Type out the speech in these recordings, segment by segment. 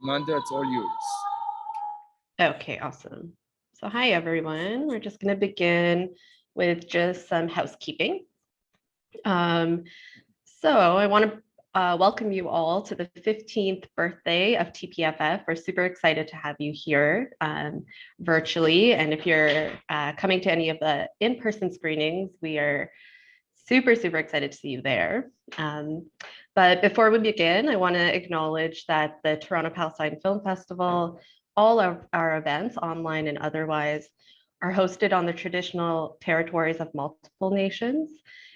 Amanda, it's all yours. Okay, awesome. So hi, everyone. We're just going to begin with just some housekeeping. So I want to welcome you all to the 15th birthday of TPFF. We're super excited to have you here virtually. And if you're coming to any of the in-person screenings, we are super excited to see you there. But before we begin, I want to acknowledge that the Toronto Palestine Film Festival, all of our events, online and otherwise, are hosted on the traditional territories of multiple nations,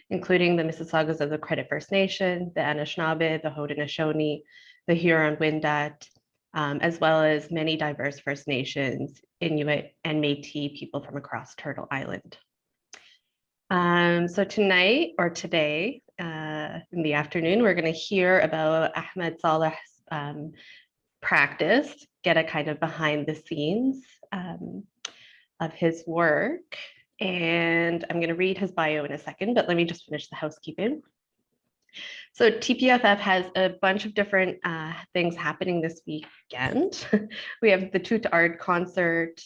including the Mississaugas of the Credit First Nation, the Anishinaabe, the Haudenosaunee, the Huron-Wendat, as well as many diverse First Nations, Inuit, and Métis people from across Turtle Island. So tonight or today in the afternoon, we're going to hear about Ahmad Saleh's practice, get a kind of behind the scenes of his work. And I'm going to read his bio in a second, but let me just finish the housekeeping. So TPFF has a bunch of different things happening this weekend. We have the Toot Art concert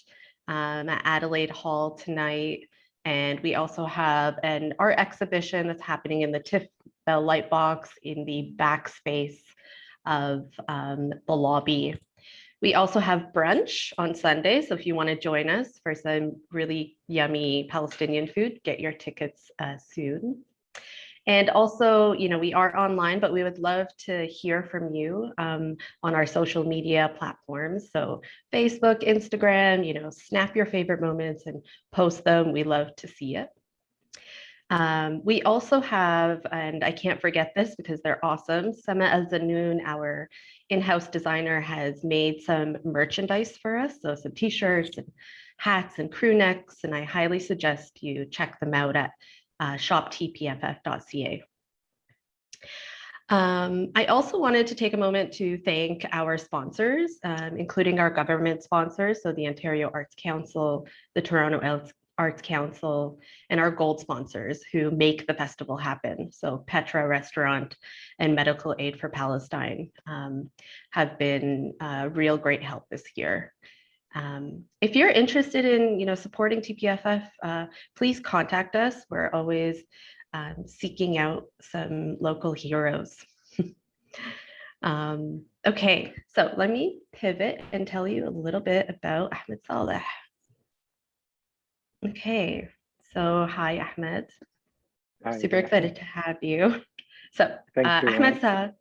at Adelaide Hall tonight. And we also have an art exhibition that's happening in the TIFF Bell Lightbox in the backspace of the lobby. We also have brunch on Sunday. So if you want to join us for some really yummy Palestinian food, get your tickets soon. And also, we are online, but we would love to hear from you on our social media platforms. So Facebook, Instagram, snap your favorite moments and post them. We love to see it. We also have, and I can't forget this because they're awesome, Sama Al-Zanoon, our in-house designer, has made some merchandise for us. So some t-shirts and hats and crew necks, and I highly suggest you check them out at shoptpff.ca. I also wanted to take a moment to thank our sponsors, including our government sponsors, so the Ontario Arts Council, the Toronto Arts Council, and our gold sponsors who make the festival happen. So Petra Restaurant and Medical Aid for Palestine have been real great help this year. If you're interested in supporting TPFF, please contact us. We're always seeking out some local heroes. Okay, so let me pivot and tell you a little bit about Ahmad Saleh. Okay, so hi Ahmed. Hi, Super excited to have you. So Ahmad Saleh.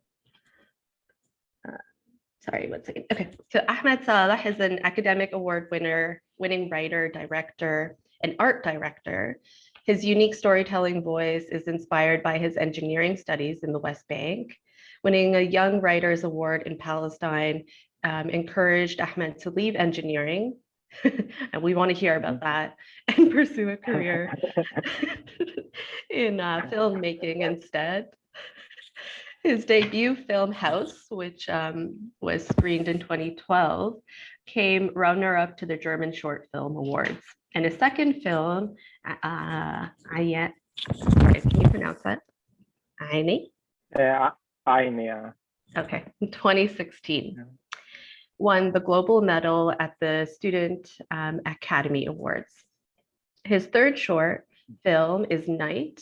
Sorry, 1 second. Okay, so Ahmad Saleh is an academic award winning writer, director, and art director. His unique storytelling voice is inspired by his engineering studies in the West Bank. Winning a Young Writers Award in Palestine encouraged Ahmed to leave engineering, and we want to hear about that, and pursue a career in filmmaking instead. His debut film, House, which was screened in 2012, came runner-up to the German Short Film Awards. And his second film, Ayny, sorry, can you pronounce that? Ayny? Ayny, yeah. Okay, in 2016. Yeah. Won the Global Medal at the Student Academy Awards. His third short film is Night,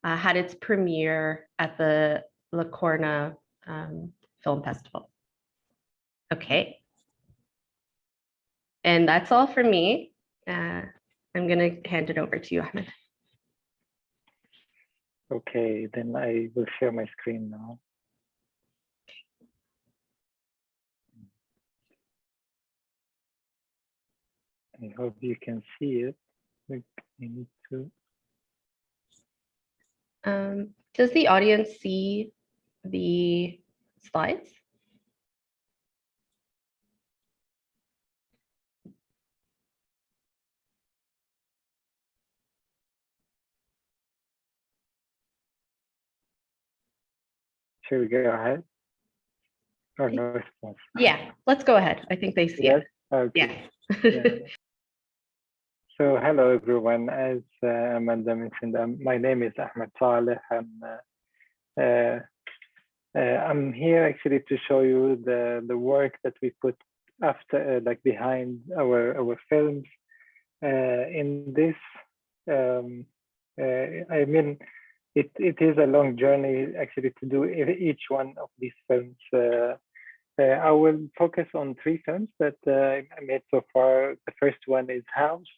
had its premiere at the Locarno Film Festival. Okay. And that's all for me. I'm going to hand it over to you, Ahmed. Okay, then I will share my screen now. I hope you can see it. I need to. Does the audience see the slides? Should we go ahead? Or no response? Yeah, let's go ahead. I think they see yes? it. Okay. Yeah. So hello everyone. As Amanda mentioned, my name is Ahmad Saleh. I'm here actually to show you the work that we put after, like behind our films. In this, I mean, it is a long journey actually to do each one of these films. I will focus on three films that I made so far. The first one is House.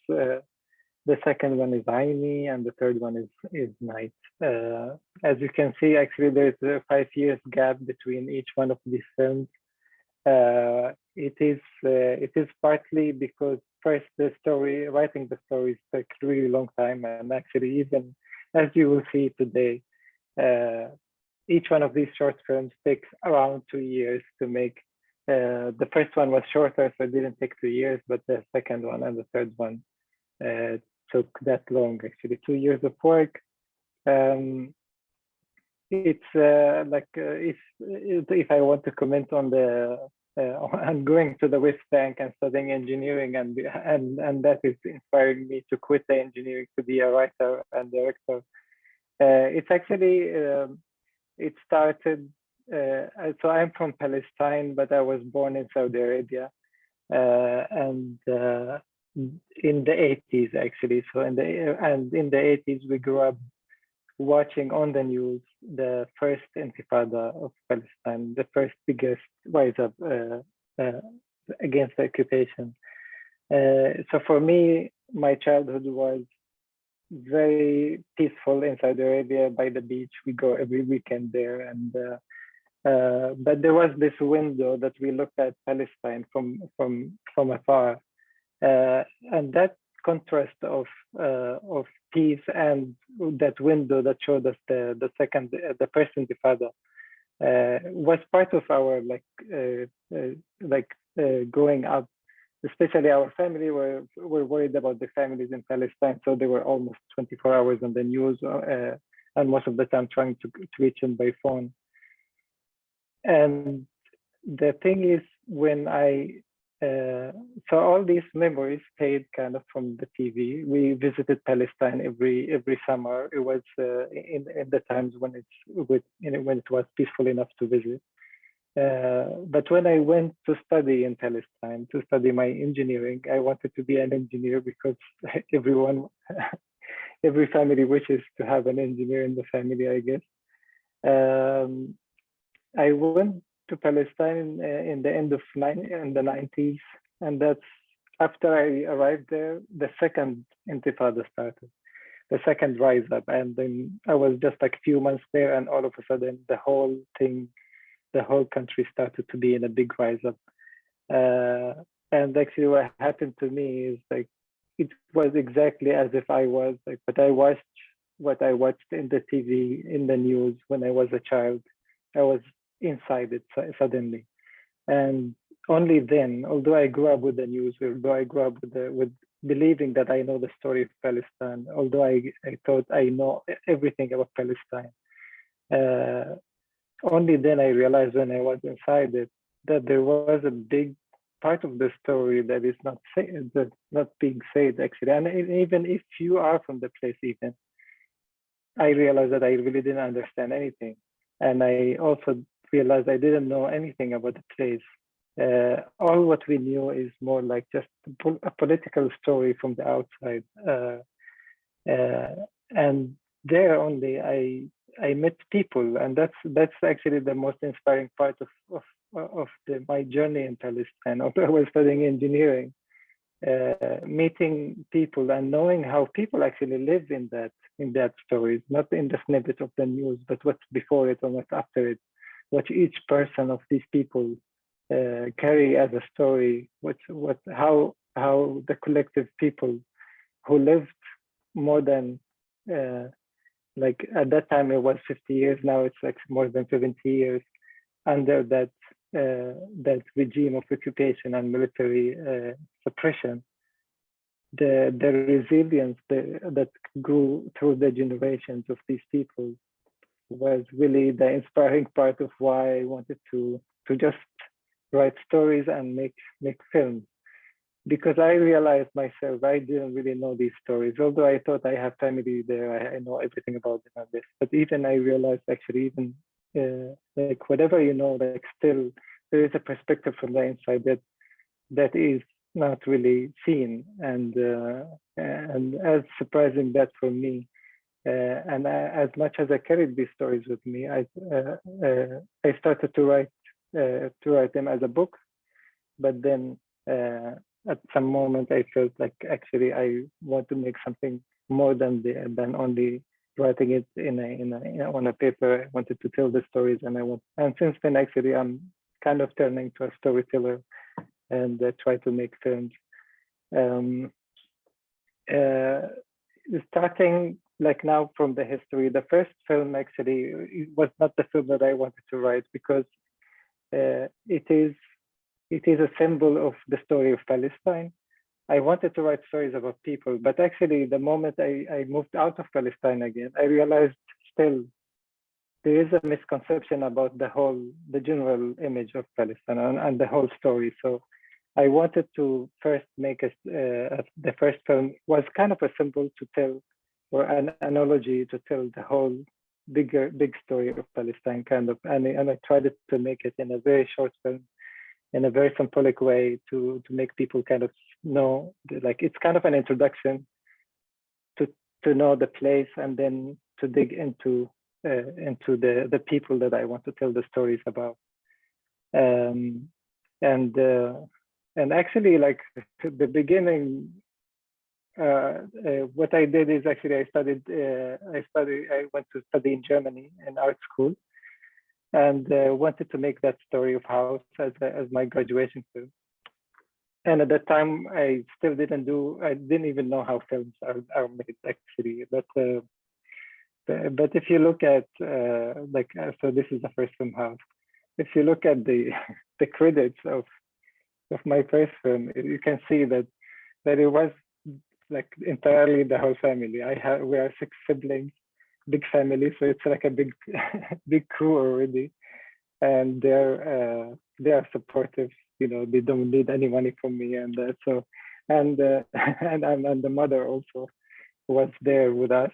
The second one is Ayny, and the third one is Night. As you can see, actually, there's a 5 years gap between each one of these films. It is partly because first writing the stories took a really long time, and actually even as you will see today, each one of these short films takes around 2 years to make. The first one was shorter, so it didn't take 2 years, but the second one and the third one took that long, actually 2 years of work. It's if I want to comment on on going to the West Bank and studying engineering, and that is inspiring me to quit the engineering to be a writer and director. It's actually it started. So I'm from Palestine, but I was born in Saudi Arabia, and in the 80s actually. So in the 80s we grew up watching on the news the first Intifada of Palestine, the first biggest rise up against the occupation. So for me, my childhood was very peaceful in Saudi Arabia by the beach. We go every weekend there, and but there was this window that we looked at Palestine from afar, and that contrast of peace and that window that showed us the first Intifada was part of our growing up. Especially our family were worried about the families in Palestine, so they were almost 24 hours on the news, and most of the time trying to reach them by phone. And the thing is, when so all these memories stayed kind of from the TV. We visited Palestine every summer. It was in the times when when it was peaceful enough to visit. But when I went to study in Palestine, to study my engineering, I wanted to be an engineer because every family wishes to have an engineer in the family, I guess. I went to Palestine in the end of in the 90s, and that's after I arrived there, the second Intifada started, the second rise up, and then I was just like a few months there, and all of a sudden the whole country started to be in a big rise up. And actually, what happened to me is like it was exactly as if I was like, but I watched what I watched in the TV, in the news when I was a child. I was inside it suddenly, and only then, although I grew up with the news, although I grew up with believing that I know the story of Palestine, although I thought I know everything about Palestine, only then I realized when I was inside it that there was a big part of the story that is not being said actually. And even if you are from the place, even I realized that I really didn't understand anything, and I also realized I didn't know anything about the place. All what we knew is more like just a political story from the outside. And there only I met people, and that's actually the most inspiring part of my journey in Palestine. Although I was studying engineering, meeting people and knowing how people actually live in that stories, not in the snippet of the news, but what's before it and what's after it, what each person of these people carry as a story, how the collective people who lived more than like at that time it was 50 years, now it's like more than 70 years under that regime of occupation and military suppression. The resilience that grew through the generations of these people was really the inspiring part of why I wanted to just write stories and make films. Because I realized myself, I didn't really know these stories. Although I thought I have family there, I know everything about them and this. But even I realized actually, even like whatever you know, like still there is a perspective from the inside that is not really seen, and as surprising that for me, and as much as I carried these stories with me, I started to write them as a book, but then at some moment I felt like actually I want to make something more than only writing it on a paper. I wanted to tell the stories, and since then actually I'm kind of turning to a storyteller and try to make films. Starting like now from the history, the first film actually was not the film that I wanted to write, because it is a symbol of the story of Palestine. I wanted to write stories about people, but actually the moment I moved out of Palestine again, I realized still there is a misconception about the general image of Palestine and the whole story. So I wanted to first make the first film was kind of a symbol to tell, or an analogy to tell the whole big story of Palestine, kind of, and I tried to make it in a very short film, in a very symbolic way, to make people kind of know, like it's kind of an introduction to know the place, and then to dig into the people that I want to tell the stories about. And actually, like the beginning, what I did is actually I went to study in Germany in art school, and wanted to make that story of house as my graduation film. And at that time, I didn't even know how films are made actually. But if you look at so this is the first film house. If you look at the the credits of my first film, you can see that it was like entirely the whole family. We are 6 siblings, big family, so it's like a big big crew already, and they are supportive. You know, they don't need any money from me, and so and and the mother also was there with us.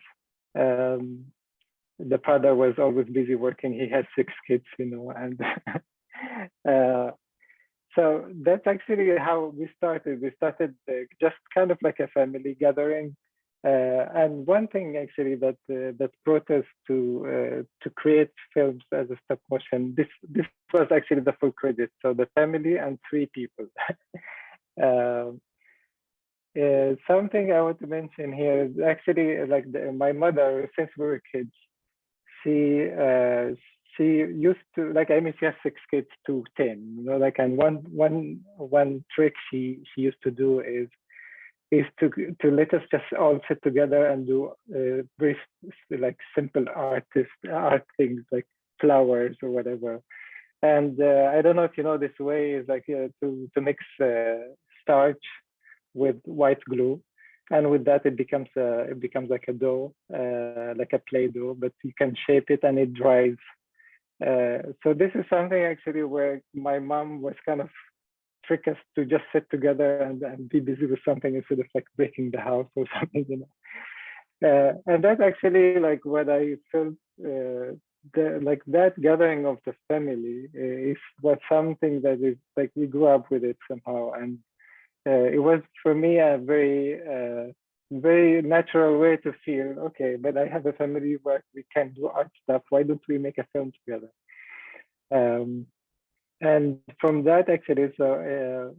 The father was always busy working. He has 6 kids, you know, and so that's actually how we started. We started just kind of like a family gathering. And one thing actually that brought us to create films as a stop motion, this was actually the full credit. So the family and 3 people. Something I want to mention here is actually like my mother, since we were kids, she used to, like, I mean, she has 6 kids to 10, you know, like, and one trick she used to do is to let us just all sit together and do very like simple art things like flowers or whatever. And I don't know if you know, this way is like to mix starch with white glue, and with that it becomes like a dough, like a play dough, but you can shape it and it dries. So this is something actually where my mom was kind of trick us to just sit together and be busy with something instead of like breaking the house or something, you know. And that's actually like what I felt, like that gathering of the family was something that is like we grew up with it somehow, and it was for me a very natural way to feel, okay, but I have a family where we can do art stuff. Why don't we make a film together? And from that actually, so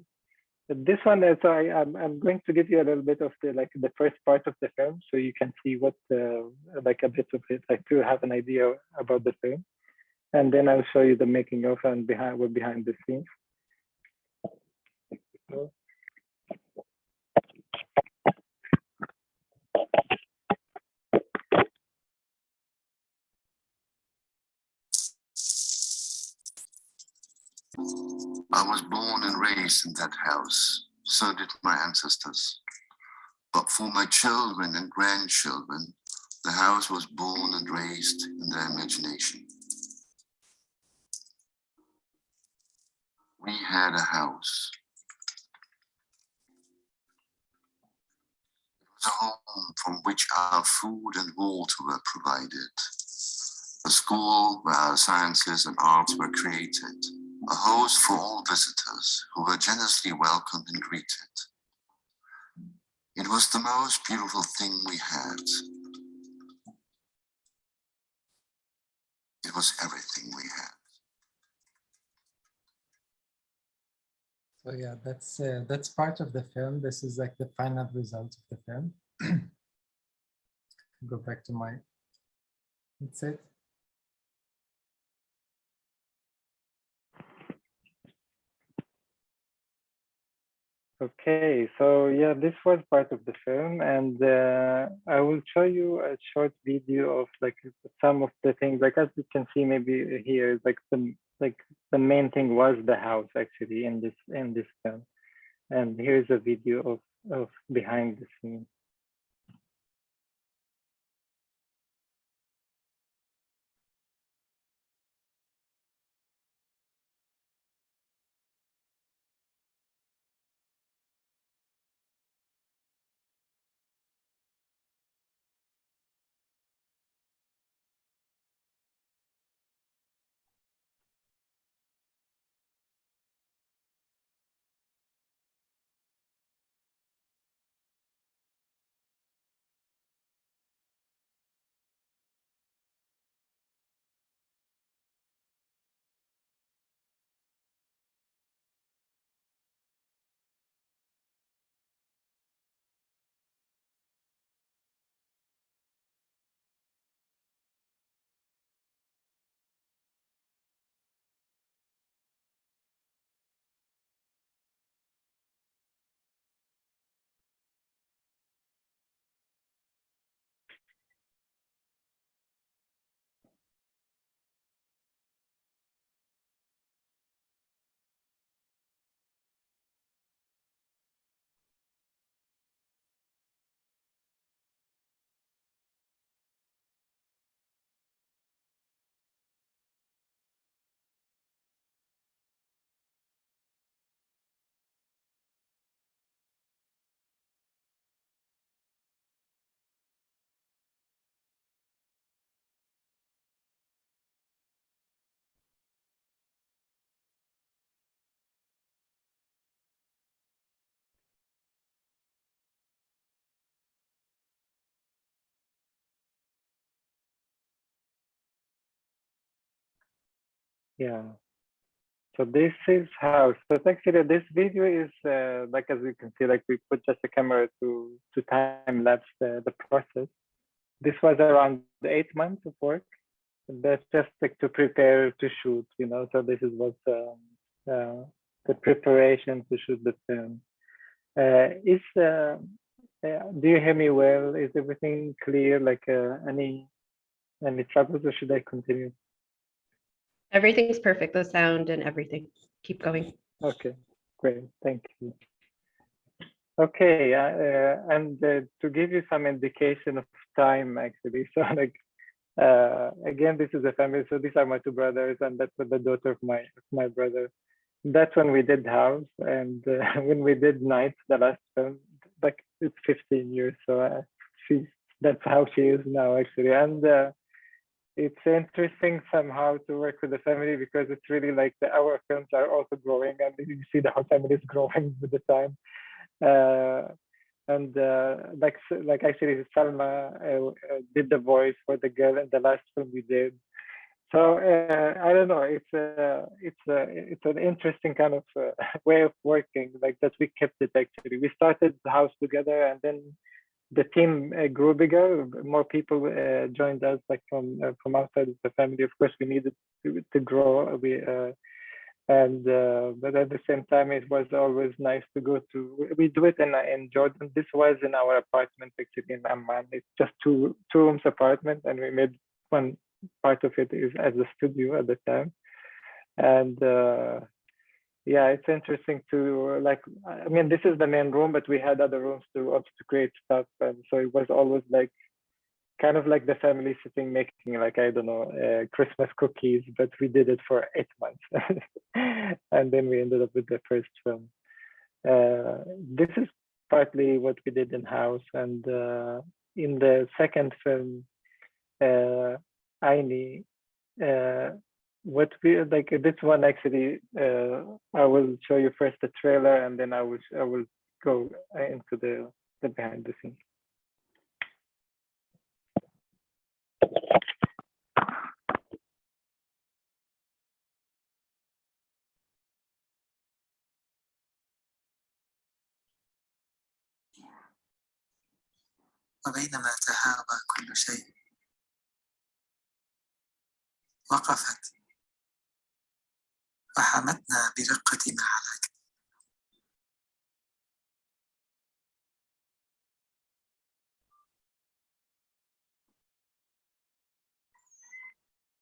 this one, so I'm going to give you a little bit of the first part of the film, so you can see what like a bit of it, like to have an idea about the film, and then I'll show you the making of and behind the scenes. So, I was born and raised in that house. So did my ancestors. But for my children and grandchildren, the house was born and raised in their imagination. We had a house. It was a home from which our food and water were provided. a school where sciences and arts were created, a host for all visitors who were generously welcomed and greeted. It was the most beautiful thing we had. It was everything we had. So yeah, that's part of the film. This is like the final result of the film. Go back to my, that's it. Okay, so yeah, this was part of the film, and I will show you a short video of like some of the things. Like as you can see, maybe here, like the main thing was the house actually in this film, and here's a video of behind the scenes. Yeah. So this is how. So it's actually this video is like as you can see, like we put just a camera to time lapse the process. This was around 8 months of work. That's just like to prepare to shoot, you know. So this is what the preparation to shoot the film. Do you hear me well? Is everything clear? Like any troubles, or should I continue? Everything's perfect, the sound and everything. Keep going. Okay, great. Thank you. Okay, and to give you some indication of time, actually, so like again, this is a family. So these are my two brothers, and that's the daughter of my brother. That's when we did house, and when we did night, the last film, like it's 15 years. So that's how she is now, actually, and it's interesting somehow to work with the family because it's really like our films are also growing, and you see the whole family is growing with the time. And like actually Salma did the voice for the girl in the last film we did. So I don't know. It's an interesting kind of way of working, like that we kept it actually. We started the house together, and then the team grew bigger. More people joined us, like from outside of the family. Of course, we needed to grow. But at the same time, it was always nice to go to. We do it in Jordan. This was in our apartment actually in Amman. It's just two rooms apartment, and we made one part of it is as a studio at the time. And yeah, it's interesting to like. I mean, this is the main room, but we had other rooms to also to create stuff, and so it was always like kind of like the family sitting making like I don't know Christmas cookies, but we did it for 8 months, and then we ended up with the first film. This is partly what we did in house, and in the second film, Ayny, what we like this one actually, I will show you first the trailer, and then I will go into the behind the scenes. وبينما تهاوى كل شيء وقفت وحمتنا برقة محلك.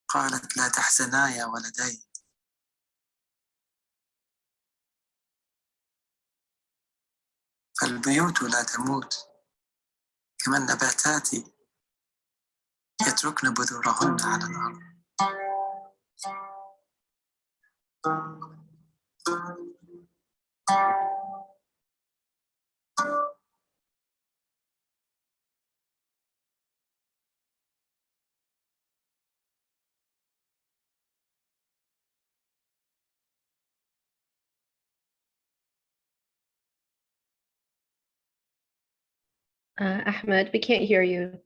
قالت لا تحزنا يا ولدي، فالبيوت لا تموت كما النباتات يتركن بذورهن على الأرض. Ahmed, we can't hear you.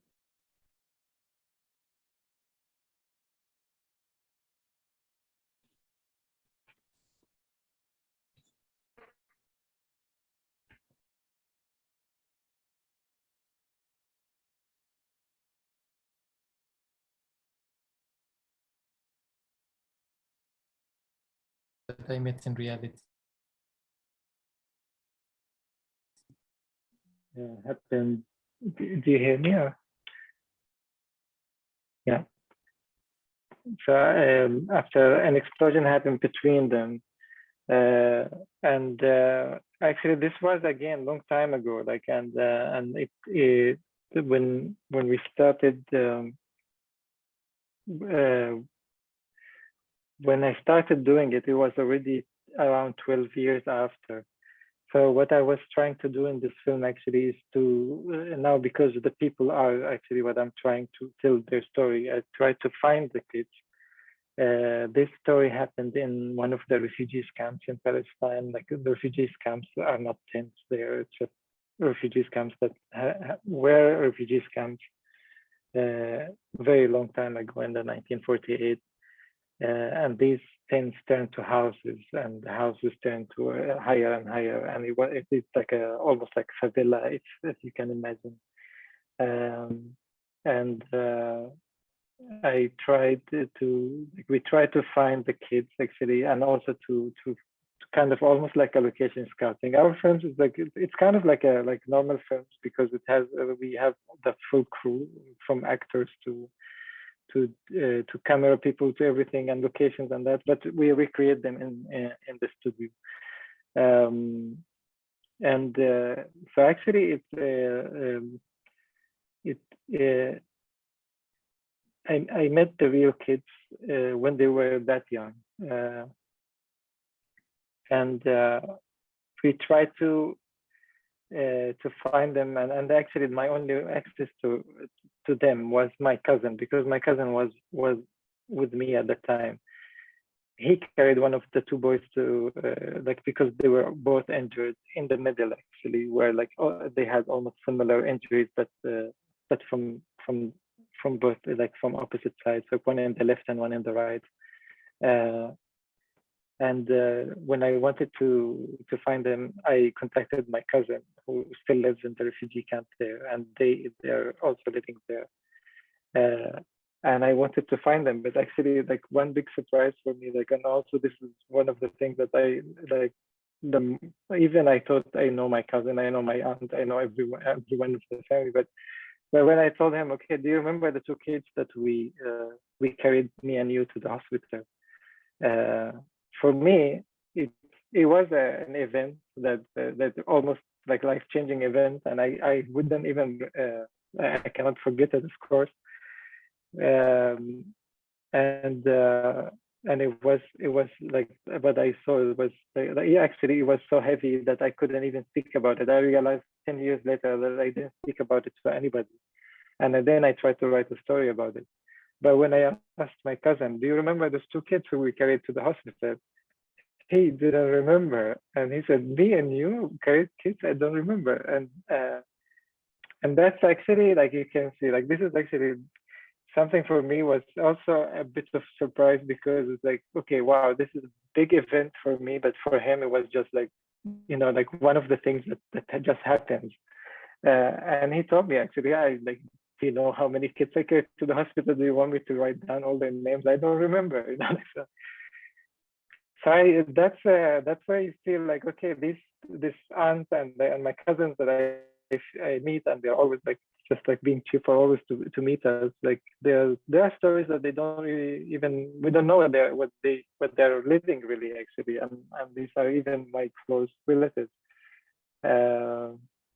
That I met in reality. Happened. Do you hear me? Or? Yeah. So after an explosion happened between them, and actually this was again long time ago. Like and it when we started. When I started doing it, it was already around 12 years after. So what I was trying to do in this film actually is to, now because the people are actually what I'm trying to tell their story, I try to find the kids. This story happened in one of the refugees camps in Palestine. Like the refugees camps are not tents, they're just refugees camps that were refugees camps very long time ago in the 1948. And these tents turned to houses, and the houses turned to higher and higher, and it's like almost like favela, if you can imagine. And I tried we tried to find the kids actually, and also to kind of almost like a location scouting. Our films is like it's kind of like normal films because it has we have the full crew from actors to camera people to everything and locations and that, but we recreate them in the studio. And so actually I met the real kids when they were that young, and we tried to find them, and actually my only access to them was my cousin, because my cousin was with me at the time. He carried one of the two boys to because they were both injured in the middle actually, where they had almost similar injuries, but from both, like from opposite sides, so one in the left and one in the right. And when I wanted to find them, I contacted my cousin who still lives in the refugee camp there, and they're also living there. And I wanted to find them, but actually, like one big surprise for me, and also this is one of the things that I like. Even I thought I know my cousin, I know my aunt, I know everyone of the family, but when I told him, okay, do you remember the two kids that we carried, me and you, to the hospital? For me, it was an event that almost like life-changing event, and I wouldn't even I cannot forget it, of course. And it was like what I saw. It was actually it was so heavy that I couldn't even speak about it. I realized 10 years later that I didn't speak about it to anybody, and then I tried to write a story about it. But when I asked my cousin, do you remember those two kids who we carried to the hospital? He didn't remember. And he said, me and you carried kids? I don't remember. And that's actually, like, you can see, like, this is actually something for me was also a bit of surprise, because it's like, okay, wow, this is a big event for me, but for him it was just like, like one of the things that just happens. And he told me, actually, I like, do you know how many kids I carried to the hospital? Do you want me to write down all their names? I don't remember. So that's why you feel like, okay, this aunt and my cousins that I meet, and they're always like just like being cheaper always to meet us. Like there are stories that they don't really even, we don't know what they're living really, actually, and these are even my close relatives.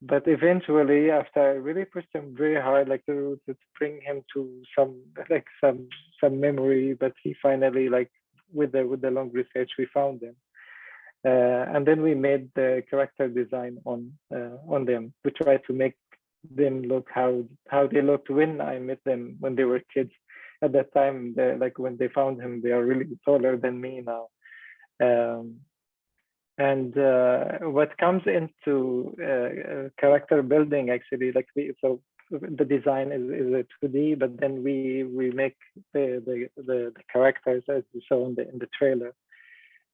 But eventually, after I really pushed him very hard, like to bring him to some memory, but he finally, like, with the long research, we found them. And then we made the character design on them. We tried to make them look how they looked when I met them when they were kids. At that time, like when they found him, they are really taller than me now. And what comes into character building, actually, like so the design is a 2D, but then we make the characters as you saw in the trailer.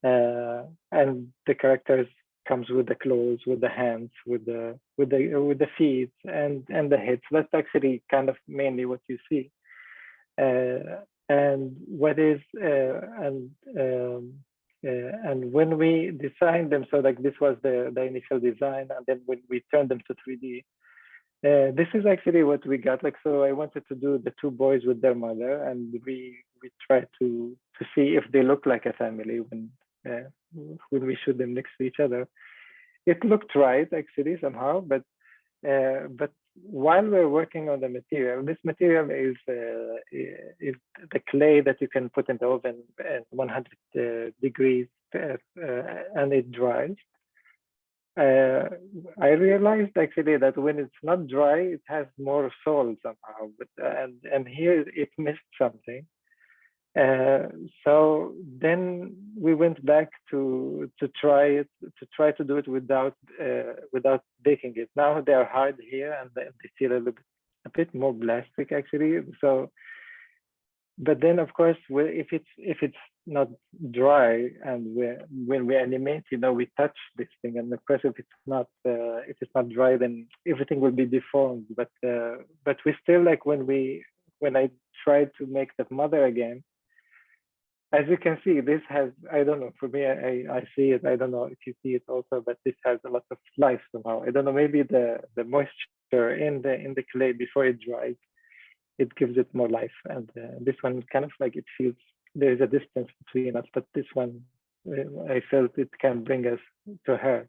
And the characters comes with the clothes, with the hands, with the feet, and the head. So that's actually kind of mainly what you see. And what is and when we designed them, so like this was the initial design, and then when we turned them to 3D, this is actually what we got. Like, so I wanted to do the two boys with their mother, and we tried to see if they look like a family when we shoot them next to each other. It looked right, actually, somehow, but while we're working on the material, this material is the clay that you can put in the oven at 100 degrees, and it dries. I realized actually that when it's not dry, it has more soul somehow, but and here it missed something. So then we went back to try to do it without baking it. Now they are hard here, and they feel a bit more plastic, actually. So, but then of course, if it's not dry, and when we animate, we touch this thing, and of course if it's not dry, then everything will be deformed. But we still, like, when I tried to make the mother again, as you can see, this has, I don't know, for me, I see it. I don't know if you see it also, but this has a lot of life somehow. I don't know, maybe the moisture in the clay before it dries, it gives it more life. And this one kind of like, it feels there is a distance between us, but this one, I felt it can bring us to her.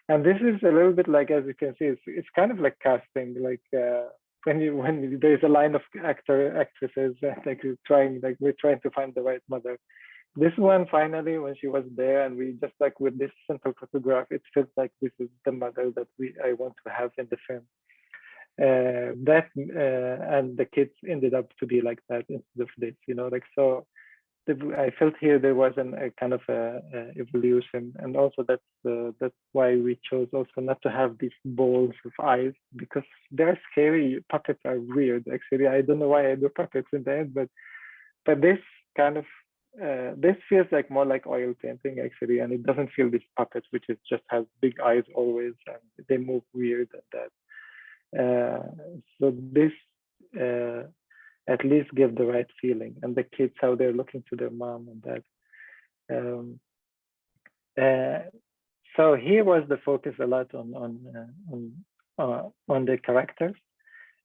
And this is a little bit like, as you can see, it's kind of like casting, like when there's a line of actresses, like we're trying to find the right mother. This one, finally, when she was there, and we just, like, with this simple photograph, it feels like this is the mother that I want to have in the film. And the kids ended up to be like that instead of this, like, so. I felt here there was a kind of evolution, and also that's why we chose also not to have these balls of eyes, because they're scary. Puppets are weird, actually. I don't know why I do puppets in the end, but this kind of this feels like more like oil painting, actually, and it doesn't feel this puppet, which is just has big eyes always, and they move weird and that. So this. At least give the right feeling, and the kids, how they're looking to their mom, and that. So here was the focus a lot on the characters,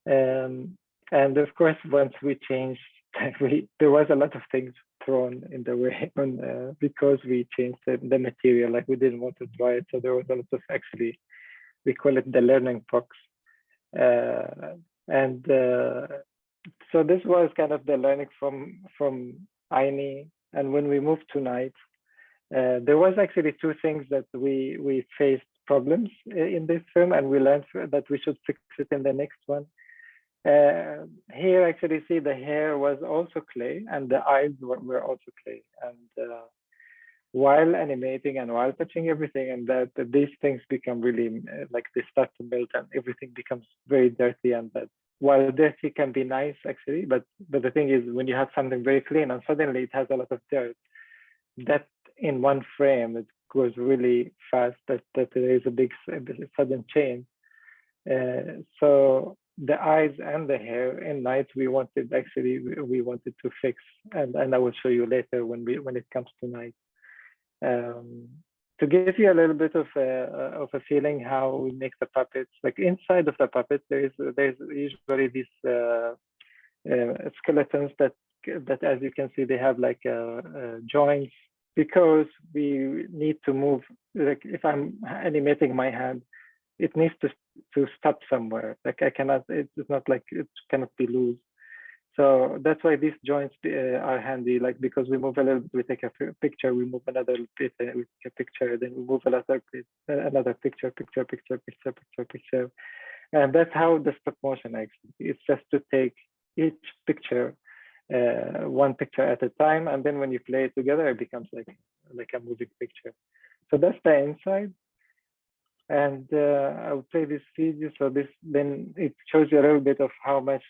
and of course once we changed, there was a lot of things thrown in the way because we changed the material. Like, we didn't want to dry it, so there was a lot of, actually, we call it the learning box, and. So this was kind of the learning from Ayny. And when we moved to night, there was actually two things that we faced problems in this film, and we learned that we should fix it in the next one. Here, actually, see the hair was also clay, and the eyes were also clay. And while animating and while touching everything, and that these things become really like they start to melt, and everything becomes very dirty. And that while dirty can be nice, actually, but the thing is, when you have something very clean and suddenly it has a lot of dirt, that in one frame it goes really fast. That there is a big sudden change. So the eyes and the hair in night we wanted actually we wanted to fix, and I will show you later when it comes to night. Um, to give you a little bit of a feeling how we make the puppets, like inside of the puppet there's usually these skeletons that as you can see they have like joints, because we need to move. Like if I'm animating my hand, it needs to stop somewhere. Like I cannot, it's not like it cannot be loose. So that's why these joints are handy, like because we move a little bit, we take a picture, we move another bit, and we take a picture, then we move another bit, another picture, picture. And that's how the stop motion actually. It's just to take each picture, one picture at a time, and then when you play it together, it becomes like a moving picture. So that's the inside. And I'll play this video. So this then it shows you a little bit of how much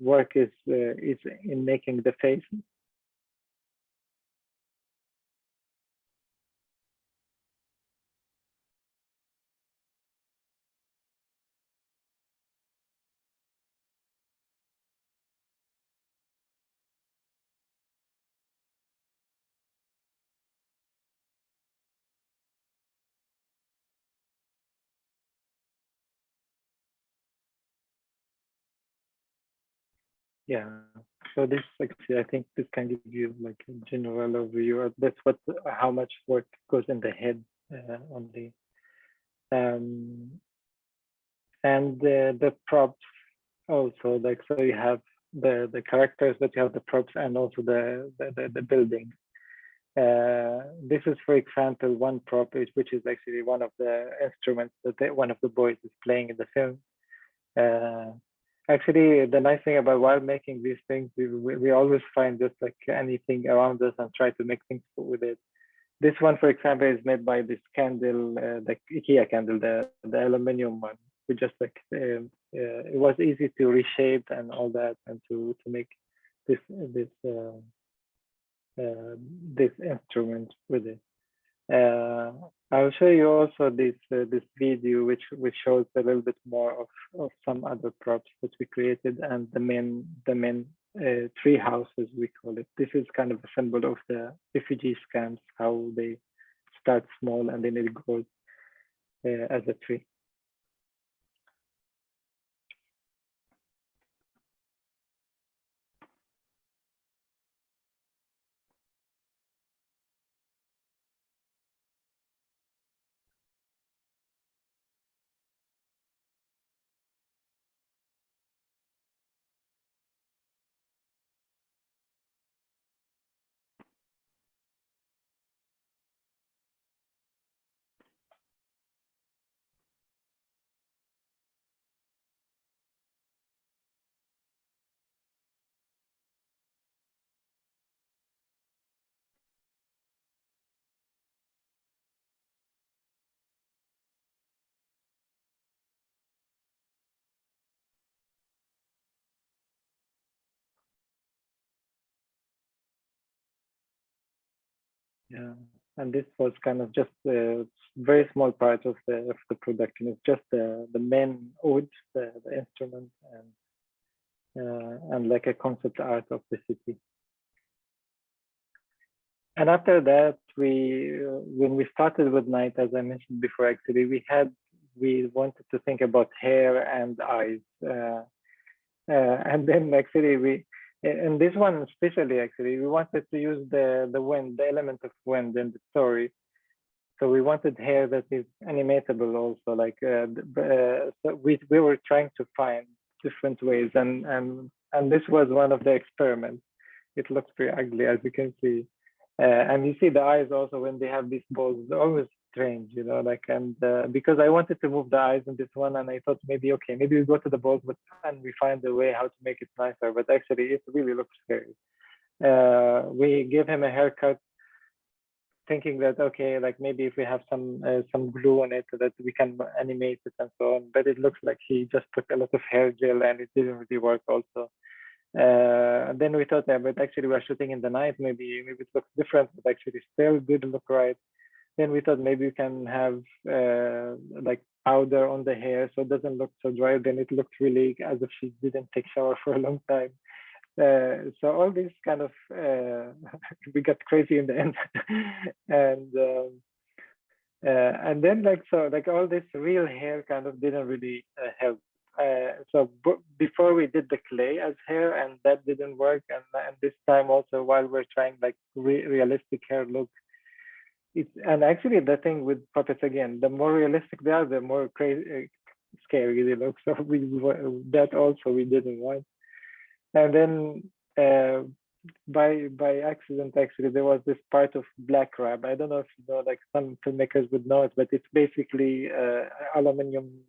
work is in making the face. Yeah. So this actually, I think this can give you like a general overview. That's how much work goes in the head only. And the props also, like, so you have the characters, but you have the props and also the building. This is, for example, one prop which is actually one of the instruments that one of the boys is playing in the film. Actually, the nice thing about while making these things, we always find just like anything around us and try to make things with it. This one, for example, is made by this candle, the IKEA candle, the aluminum one. We just like it was easy to reshape and all that, and to make this this instrument with it. I'll show you also this video which shows a little bit more of some other props that we created, and the main tree houses we call it. This is kind of a symbol of the refugee camps, how they start small and then it grows as a tree. Yeah, and this was kind of just a very small part of the production. It's just the main wood, the instrument, and like a concept art of the city. And after that, when we started with night, as I mentioned before, actually we wanted to think about hair and eyes, and then actually in this one especially, actually we wanted to use the wind, the element of wind in the story. So we wanted hair that is animatable also, like so we were trying to find different ways, and this was one of the experiments. It looks pretty ugly, as you can see. And you see the eyes also when they have these balls, they're always strange, you know, like, and because I wanted to move the eyes in this one, and I thought maybe, okay, maybe we go to the balls, but and we find a way how to make it nicer, but actually it really looks scary. We gave him a haircut thinking that, okay, like maybe if we have some glue on it that we can animate it and so on, but it looks like he just put a lot of hair gel and it didn't really work also. Then we thought that, but actually we're shooting in the night, maybe it looks different, but actually still didn't look right. Then we thought maybe we can have like powder on the hair so it doesn't look so dry. Then it looked really as if she didn't take shower for a long time. So all these kind of we got crazy in the end, and then like so like all this real hair kind of didn't really help. So before we did the clay as hair, and that didn't work, and this time also while we're trying like realistic hair look, and actually the thing with puppets again, the more realistic they are, the more crazy scary they look. So that also we didn't want. And then by accident, actually, there was this part of black wrap. I don't know if you know, like some filmmakers would know it, but it's basically aluminum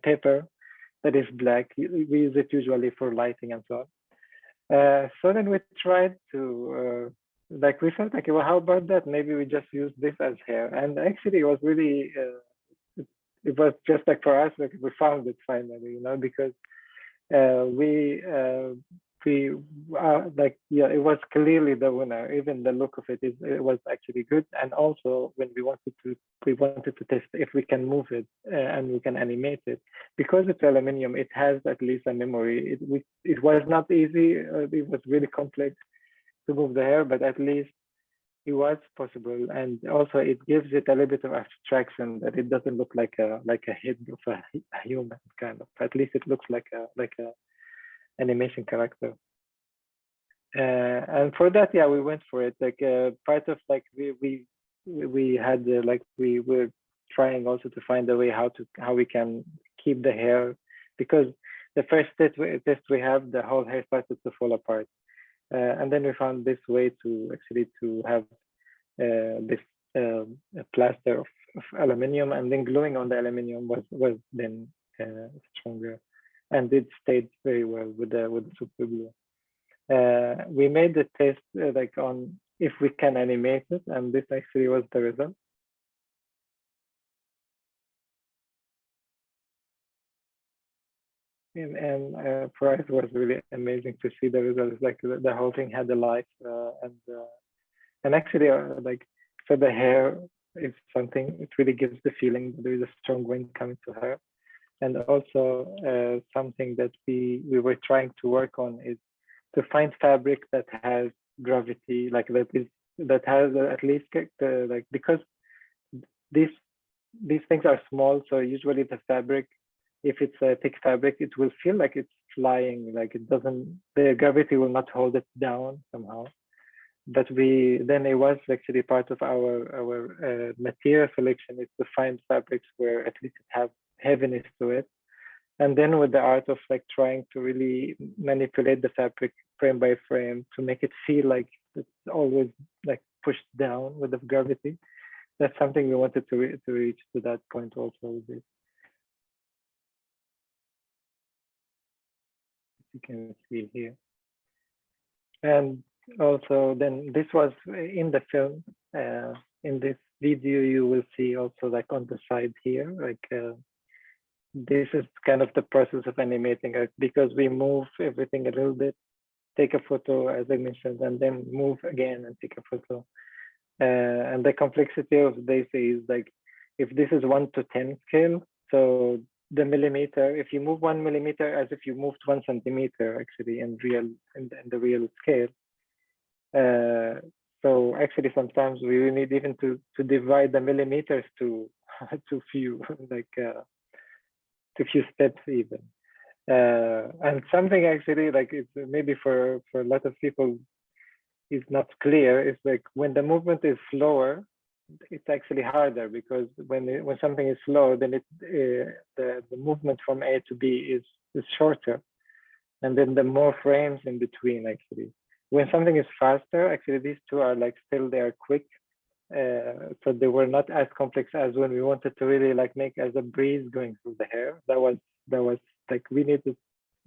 paper that is black. We use it usually for lighting and so on. So then we tried to, like we felt like, well, how about that? Maybe we just use this as hair. And actually it was really, it was just like for us, like we found it finally, you know, because we like, yeah, it was clearly the winner. Even the look of it was actually good. And also when we wanted to test if we can move it and we can animate it, because it's aluminum, it has at least a memory. It was not easy. It was really complex to move the hair, but at least it was possible. And also it gives it a little bit of abstraction, that it doesn't look like a head of a human kind of. At least it looks like a animation character. And for that, yeah, we went for it. Like part of like we had like we were trying also to find a way how we can keep the hair, because the first test we have, the whole hair started to fall apart. And then we found this way to actually to have this plaster of aluminum, and then gluing on the aluminum was then stronger, and it stayed very well with the super glue. We made the test like on if we can animate it, and this actually was the result. And for us, it was really amazing to see the results. Like the whole thing had a life, and actually, like, so the hair is something. It really gives the feeling that there is a strong wind coming to her, and also something that we were trying to work on is to find fabric that has gravity, like that has at least like, because these things are small, so usually the fabric, if it's a thick fabric, it will feel like it's flying, like it doesn't, the gravity will not hold it down somehow. But then it was actually part of our material selection is to find fabrics where at least it have heaviness to it. And then with the art of like trying to really manipulate the fabric frame by frame to make it feel like it's always like pushed down with the gravity. That's something we wanted to reach to that point also with this. You can see here. And also then this was in the film. In this video, you will see also like on the side here, like this is kind of the process of animating it, because we move everything a little bit, take a photo as I mentioned, and then move again and take a photo. And the complexity of this is like, if this is 1 to 10 scale, so the millimeter, if you move 1 millimeter as if you moved 1 centimeter actually in the real scale. So actually sometimes we need even to divide the millimeters to few like to few steps even. And something actually like it's maybe for a lot of people is not clear is like when the movement is slower, it's actually harder, because when something is slow, then the movement from A to B is shorter, and then the more frames in between actually when something is faster, actually these two are like still they are quick. So they were not as complex as when we wanted to really like make as a breeze going through the hair. That was like we needed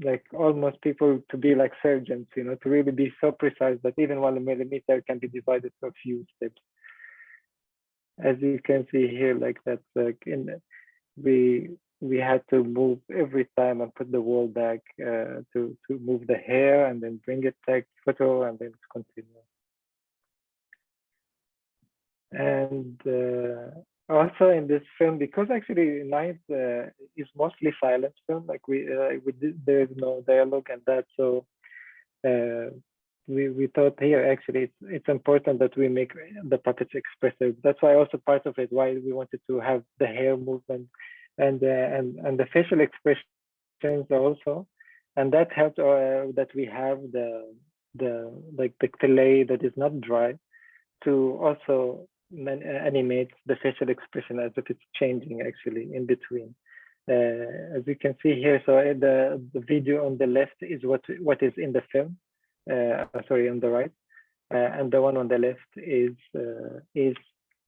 like almost people to be like surgeons, you know, to really be so precise that even 1 millimeter can be divided to a few steps. As you can see here, like that's like we had to move every time and put the wall back to move the hair and then bring it back photo and then continue. And also in this film, because actually Night is mostly silent film, like there is no dialogue and that, so we thought here actually it's important that we make the puppets expressive. That's why also part of it why we wanted to have the hair movement and the facial expressions also, and that helped that we have the like the clay that is not dry to also animate the facial expression as if it's changing actually in between. As you can see here, so the video on the left is what is in the film. Sorry, on the right, and the one on the left is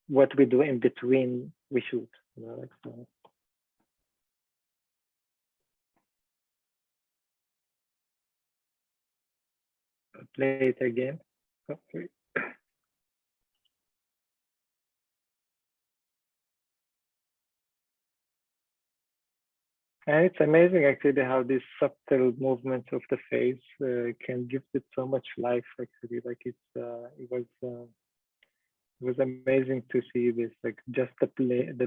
what we do in between we shoot. You know, like so. I'll play it again. Oh, sorry. And it's amazing actually how these subtle movements of the face can give it so much life actually. Like it was amazing to see this, like just the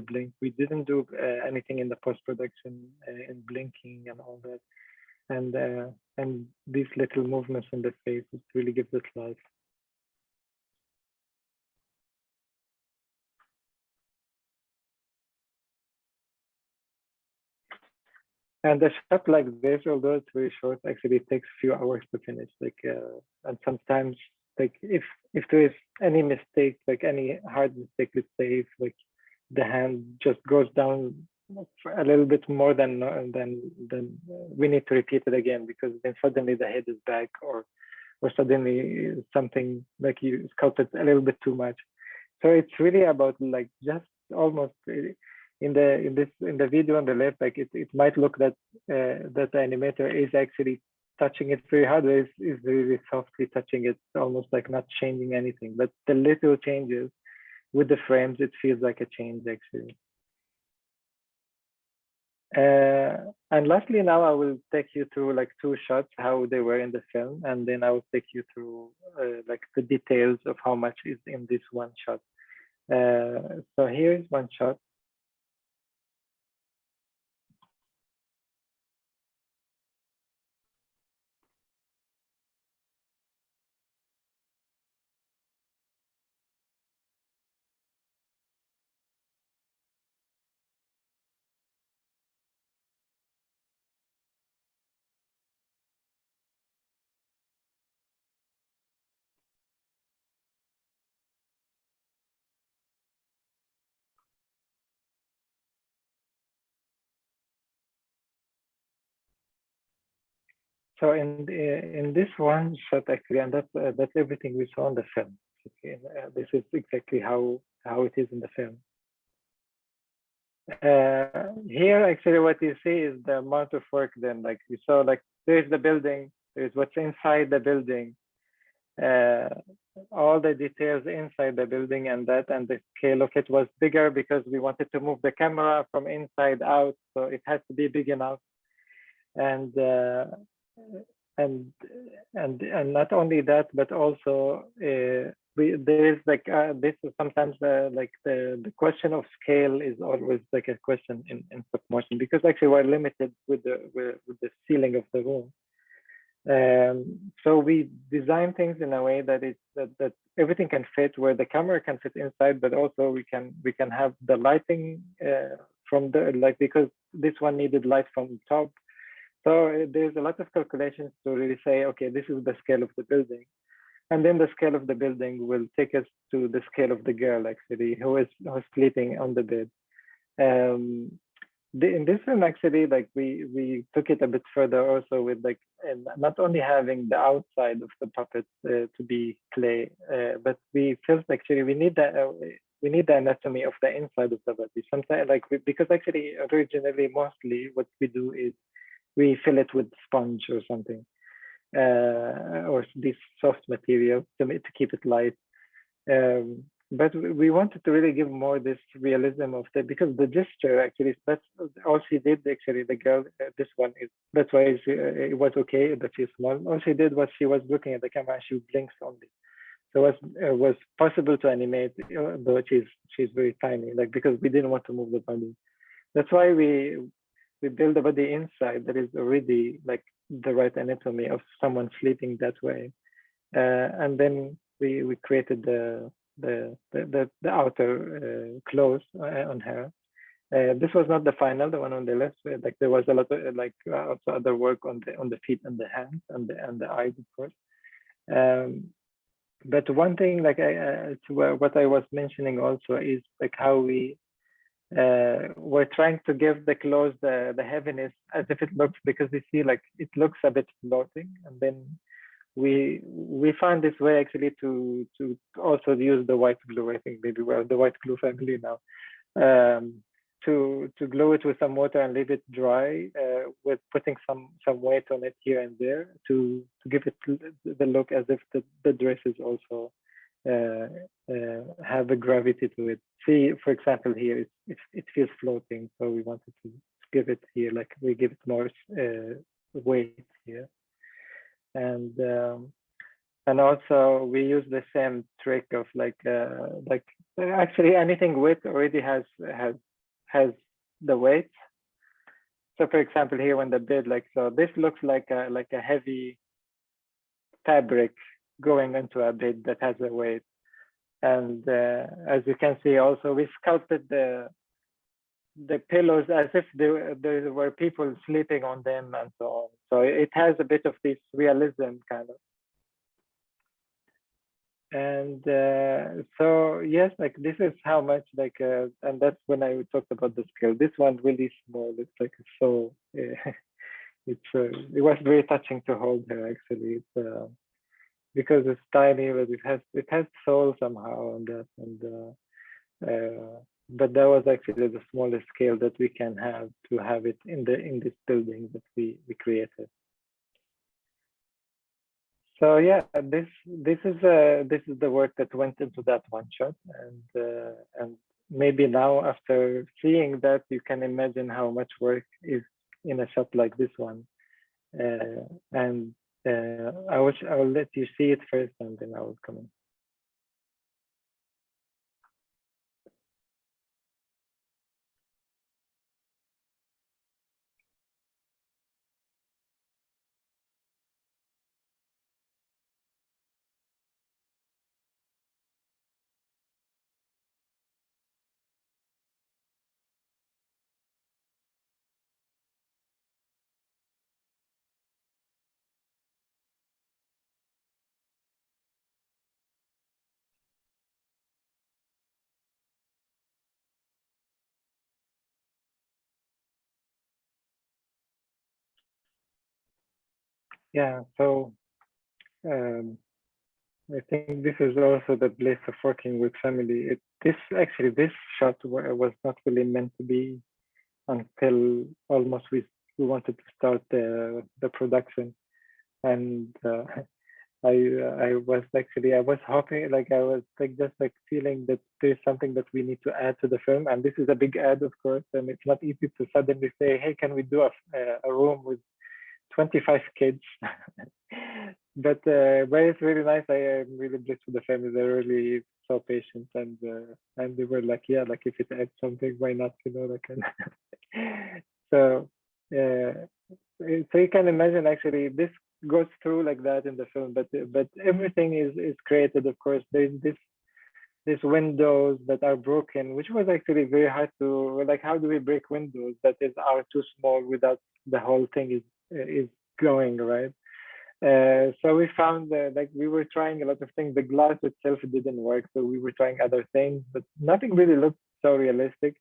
blink. We didn't do anything in the post-production in blinking and all that. And these little movements in the face, it really gives it life. And a shot like this, although it's very short, actually it takes a few hours to finish. Like, and sometimes, like if there is any mistake, like any hard mistake, let's say if like the hand just goes down a little bit more than we need to repeat it again, because then suddenly the head is back, or suddenly something like you sculpted a little bit too much. So it's really about like just almost in the video on the left, like it might look that that the animator is actually touching it very hard, but is really softly touching it, almost like not changing anything. But the little changes with the frames, it feels like a change actually. And lastly, now I will take you through like 2 shots, how they were in the film, and then I will take you through like the details of how much is in this one shot. So here's one shot. So in this one shot actually, and that's everything we saw in the film. Okay, this is exactly how it is in the film. Here actually what you see is the amount of work. Then like you saw, like there's the building, there's what's inside the building, all the details inside the building, and the scale of it was bigger because we wanted to move the camera from inside out, so it has to be big enough. And not only that, but also there is like this is sometimes like the question of scale is always like a question in stop motion, because actually we're limited with the ceiling of the room. So we design things in a way that that everything can fit, where the camera can fit inside, but also we can have the lighting from the, like, because this one needed light from top. So there's a lot of calculations to really say, okay, this is the scale of the building. And then the scale of the building will take us to the scale of the girl, actually, who is sleeping on the bed. in this film actually, like we took it a bit further also with like, and not only having the outside of the puppet to be clay, but we felt actually we need the anatomy of the inside of the body. Sometimes like because actually originally mostly what we do is we fill it with sponge or something, or this soft material to keep it light. But we wanted to really give more this realism of the, because the gesture actually, that's all she did actually, the girl, this one is, that's why it was okay that she's small. All she did was she was looking at the camera and she blinks only. So it was possible to animate, though she's very tiny, like, because we didn't want to move the body. That's why we build the body inside that is already like the right anatomy of someone sleeping that way. And then we created the outer clothes on her. This was not the final, the one on the left. Like there was a lot of also other work on the feet and the hands and the eyes, of course. But one thing, like what I was mentioning also is like how we're trying to give the clothes the heaviness as if it looks, because we see like it looks a bit floating, and then we found this way actually to also use the white glue. I think maybe we're the white glue family now. To glue it with some water and leave it dry, with putting some weight on it here and there to give it the look as if the dress is also have a gravity to it. See, for example, here it feels floating, so we wanted to give it here, like we give it more weight here. And also we use the same trick of like actually anything wet already has the weight. So for example, here when the bed, like, so this looks like a heavy fabric going into a bed that has a weight. And as you can see, also we sculpted the pillows as if there were people sleeping on them and so on. So it has a bit of this realism kind of. And so yes, like this is how much like, and that's when I talked about the scale. This one really small. It's like so. It was very touching to hold her actually. It's because it's tiny, but it has soul somehow on that. And but that was actually the smallest scale that we can have to have it in this building that we created. So yeah, this is the work that went into that one shot, and maybe now after seeing that, you can imagine how much work is in a shot like this one. And I will let you see it first, and then I will comment. Yeah, so I think this is also the place of working with family. This shot was not really meant to be until almost we wanted to start the production, and I was hoping, like I was like just like feeling that there's something that we need to add to the film, and this is a big add, of course, and it's not easy to suddenly say, hey, can we do a room with 25 kids? but it's really nice. I am really blessed with the family. They're really so patient, and they were like, yeah, like if it adds something, why not? You know, like. So so you can imagine actually this goes through like that in the film, but everything is created. Of course, there's these windows that are broken, which was actually very hard to, like, how do we break windows that are too small without the whole thing is going right. So we found that, like, we were trying a lot of things. The glass itself didn't work, so we were trying other things, but nothing really looked so realistic.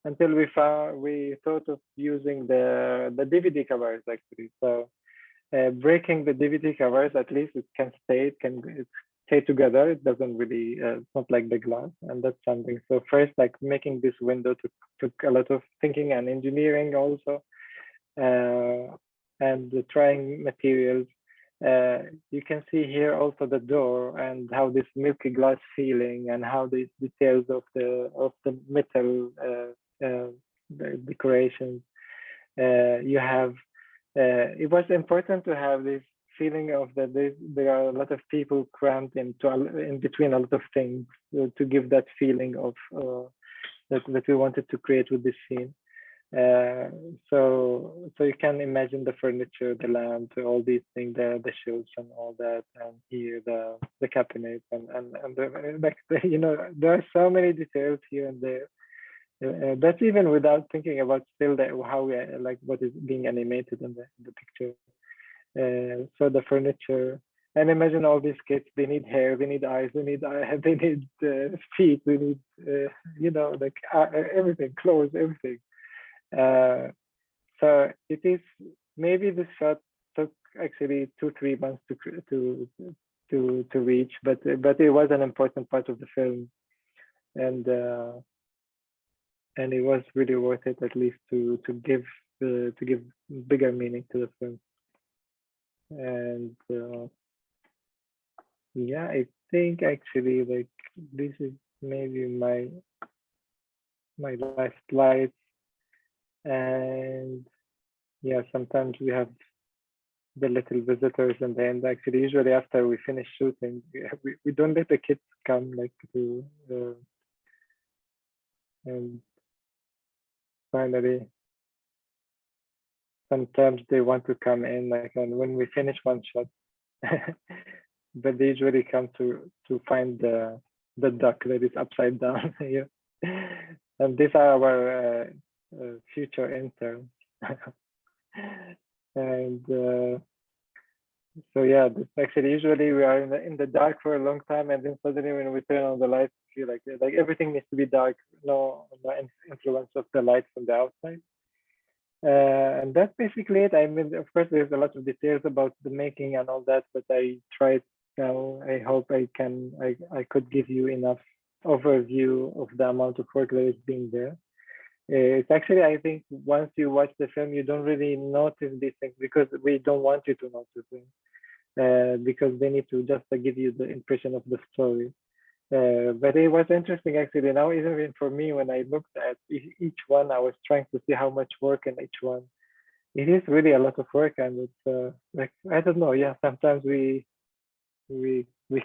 we thought of using the DVD covers actually. So breaking the DVD covers, at least it can stay together. It doesn't really, it's not like the glass, and that's something. So first, like making this window took a lot of thinking and engineering also, and trying materials. You can see here also the door and how this milky glass feeling and how these details of the metal the decorations. You have it was important to have this feeling of that there are a lot of people crammed in between a lot of things to give that feeling of that we wanted to create with this scene. So you can imagine the furniture, the lamp, all these things, the shelves and all that, and here the cabinet and like there are so many details here and there. That's even without thinking about still how we like what is being animated in the picture. So the furniture, and imagine all these kids. They need hair, they need eyes, they need feet, they need like everything, clothes, everything. So it is maybe this shot took actually 2-3 months to reach, but it was an important part of the film, and it was really worth it, at least to give bigger meaning to the film. And yeah, I think actually like this is maybe my last slide. And yeah, sometimes we have the little visitors in the end. Actually, usually after we finish shooting, we don't let the kids come like to and finally sometimes they want to come in like, and when we finish one shot but they usually come to find the duck that is upside down here. And these are our future interns. And so yeah, this actually usually we are in the dark for a long time, and then suddenly when we turn on the lights, we feel like everything needs to be dark, no influence of the light from the outside. And that's basically it. I mean, of course, there's a lot of details about the making and all that, but I tried. I hope I could give you enough overview of the amount of work that is being there. It's actually, I think, once you watch the film, you don't really notice these things because we don't want you to notice them, because they need to just give you the impression of the story. But it was interesting actually. Now, even for me, when I looked at each one, I was trying to see how much work in each one. It is really a lot of work, and it's like I don't know. Yeah, sometimes we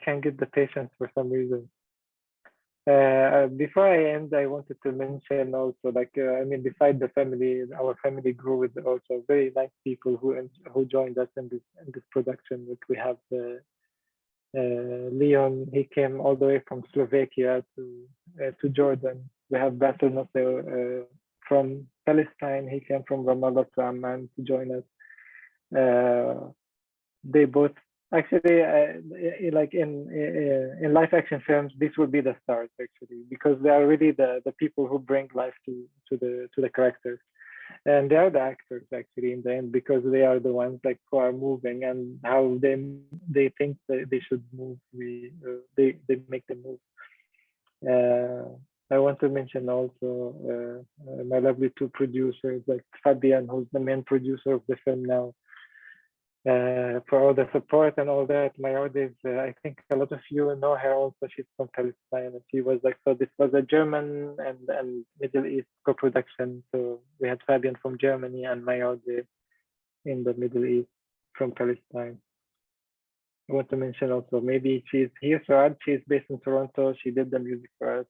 can't get the patience for some reason. Before I end, I wanted to mention also, like I mean, beside the family, our family grew with also very nice people who joined us in this production. Like we have Leon, he came all the way from Slovakia to Jordan. We have Basil Nasser from Palestine. He came from Ramallah to Amman to join us. They both actually like in live action films, this would be the start actually, because they are really the people who bring life to the characters. And they are the actors actually in the end, because they are the ones like who are moving, and how they think that they should move. They make them move. I want to mention also my lovely two producers, like Fabian, who's the main producer of the film now, for all the support and all that. My audience, I think a lot of you know her also. She's from Palestine, and she was like, so this was a German and Middle East co-production. So we had Fabian from Germany and my audience in the Middle East from Palestine. I want to mention also, maybe she's here, Suad. She's based in Toronto. She did the music for us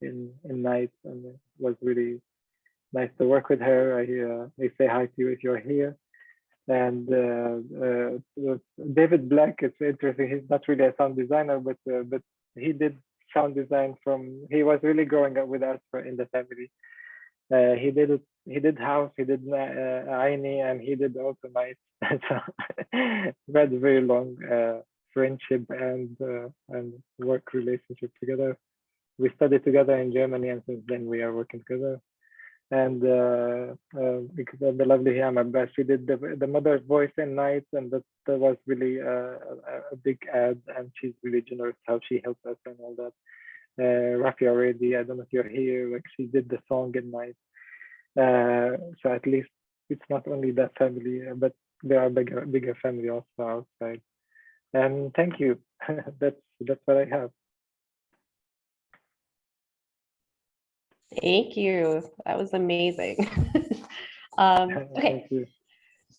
in Night, and it was really nice to work with her. I say hi to you if you're here. And David Black, it's interesting. He's not really a sound designer, but he did sound design he was really growing up with us in the family. He did House, he did Ayny, and he did also Night. So we had a very long friendship and work relationship together. We studied together in Germany, and since then we are working together. and because of the lovely Hiyam, she did the mother's voice in Night, and that was really a big ad, and she's really generous how she helped us and all that. Rafi already, I don't know if you're here, like she did the song in Night. So at least it's not only that family, but there are bigger family also outside. And thank you. That's what I have. Thank you. That was amazing. Thank Okay, you.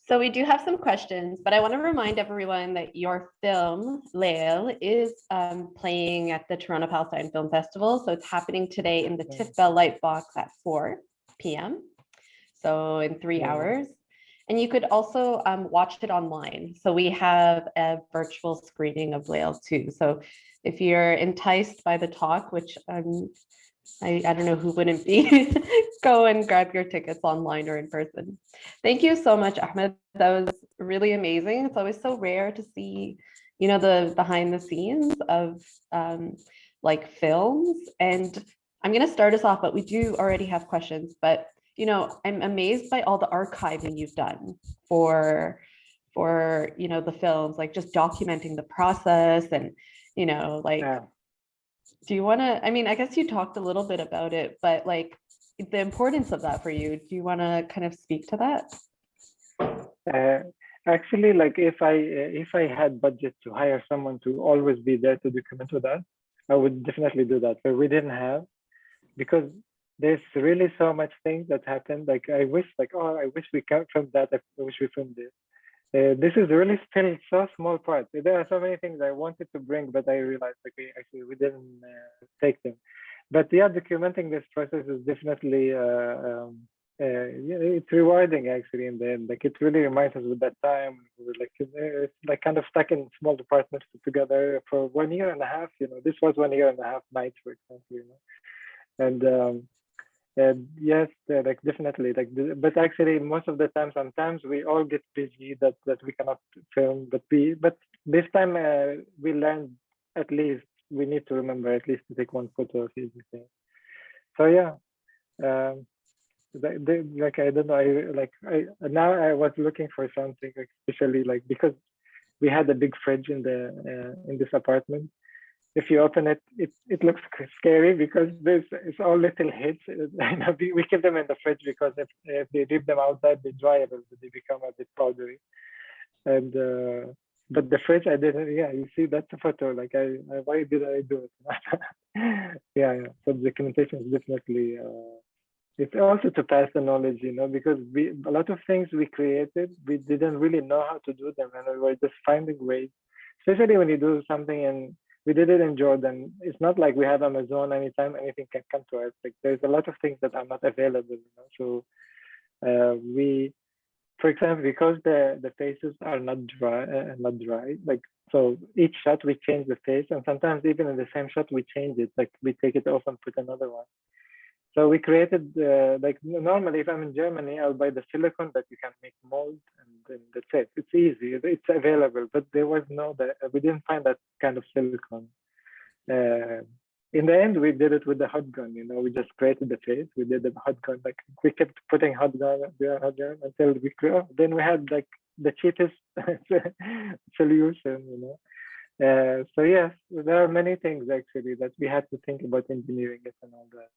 so we do have some questions, but I want to remind everyone that your film, Lael, is playing at the Toronto Palestine Film Festival. So it's happening today in the Tiff Bell Lightbox at 4 p.m. So in 3 hours. And you could also watch it online. So we have a virtual screening of Lael too. So if you're enticed by the talk, which I don't know who wouldn't be, go and grab your tickets online or in person. Thank you so much, Ahmed. That was really amazing. It's always so rare to see, you know, the behind the scenes of like films. And I'm going to start us off, but we do already have questions. But, you know, I'm amazed by all the archiving you've done for you know, the films, like just documenting the process and, you know, like, do you want to, I mean, I guess you talked a little bit about it, but like the importance of that for you, do you want to kind of speak to that? Actually, like if I had budget to hire someone to always be there to document with us, I would definitely do that. But we didn't have, because there's really so much things that happened. Like I wish, like, oh, I wish we filmed that. I wish we filmed this. This is really still so small part. There are so many things I wanted to bring, but I realized, okay, actually we didn't take them. But yeah, documenting this process is definitely yeah, it's rewarding actually in the end. Like it really reminds us with that time. We were like it's like kind of stuck in small departments together for 1.5 years. You know, this was 1.5 years night, for example. You know, and yes, like definitely, like, but actually, most of the time, sometimes we all get busy that we cannot film. But this time we learned at least we need to remember at least to take one photo of everything. So yeah, like I don't know, now I was looking for something, especially like because we had a big fridge in this apartment. If you open it, it looks scary because it's all little hits. We keep them in the fridge because if they leave them outside, they dry a little bit, they become a bit powdery. And but the fridge, I didn't. Yeah, you see, that's a photo. Like why did I do it? yeah. So the documentation is definitely. It's also to pass the knowledge, you know, because a lot of things we created, we didn't really know how to do them, and we were just finding ways. Especially when you do something and we did it in Jordan. It's not like we have Amazon anytime anything can come to us. Like there's a lot of things that are not available, you know. So we, for example, because the faces are not dry, like so each shot we change the face, and sometimes even in the same shot we change it. Like we take it off and put another one. So we created like normally if I'm in Germany, I'll buy the silicone that you can make mold, and then that's it. It's easy. It's available, but there was we didn't find that kind of silicone. In the end, we did it with the hot gun. You know, we just created the face. We did the hot gun. Like we kept putting hot gun until we then we had like the cheapest solution. You know. So yes, there are many things actually that we had to think about engineering it and all that.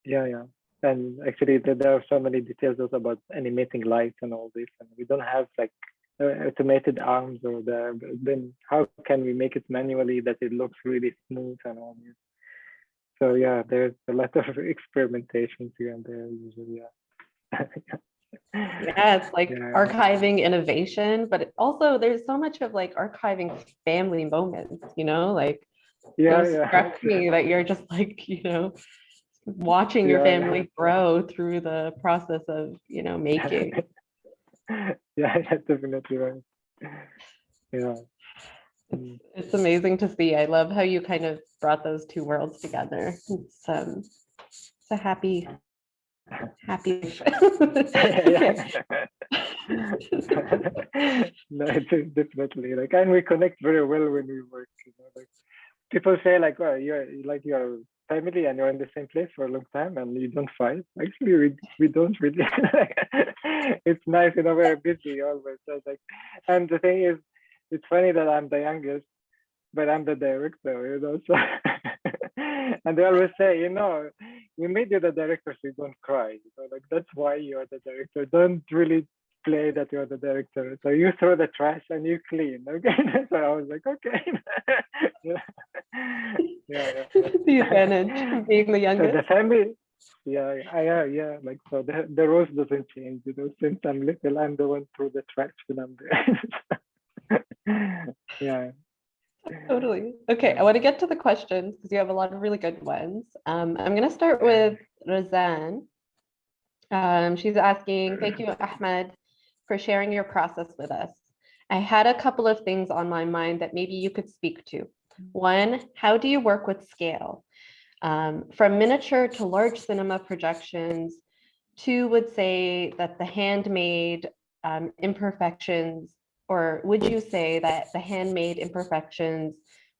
Yeah. And actually, there are so many details also about animating lights and all this, and we don't have like automated arms or then how can we make it manually that it looks really smooth and all this? So yeah, there's a lot of experimentation here and there usually. Yeah. Yeah, it's like archiving innovation, but also there's so much of like archiving family moments, you know, like it struck me that you're just like, you know, watching your family grow through the process of, you know, making. Yeah, definitely right. Yeah. It's amazing to see. I love how you kind of brought those two worlds together. It's a happy life. No, it is definitely like, and we connect very well when we work. You know, like people say like, well, you're like your family and you're in the same place for a long time and you don't fight. Actually, we don't really. It's nice, you know, we're busy always. So it's like, and the thing is, it's funny that I'm the youngest, but I'm the director, you know. So and they always say, you know, we made you the director so you don't cry. You know, like that's why you're the director. Don't really play that you're the director. So you throw the trash and you clean. Okay. So I was like, okay. Yeah. Yeah. The advantage of being the So youngest. the family, yeah. Like so, the rules doesn't change. You know, since I'm little, I'm the one through the trash when I'm there. Yeah. Totally. Okay, I want to get to the questions because you have a lot of really good ones. I'm going to start with Razan. She's asking, thank you, Ahmed, for sharing your process with us. I had a couple of things on my mind that maybe you could speak to. One, how do you work with scale? From miniature to large cinema projections. Two would say that the handmade imperfections, or would you say that the handmade imperfections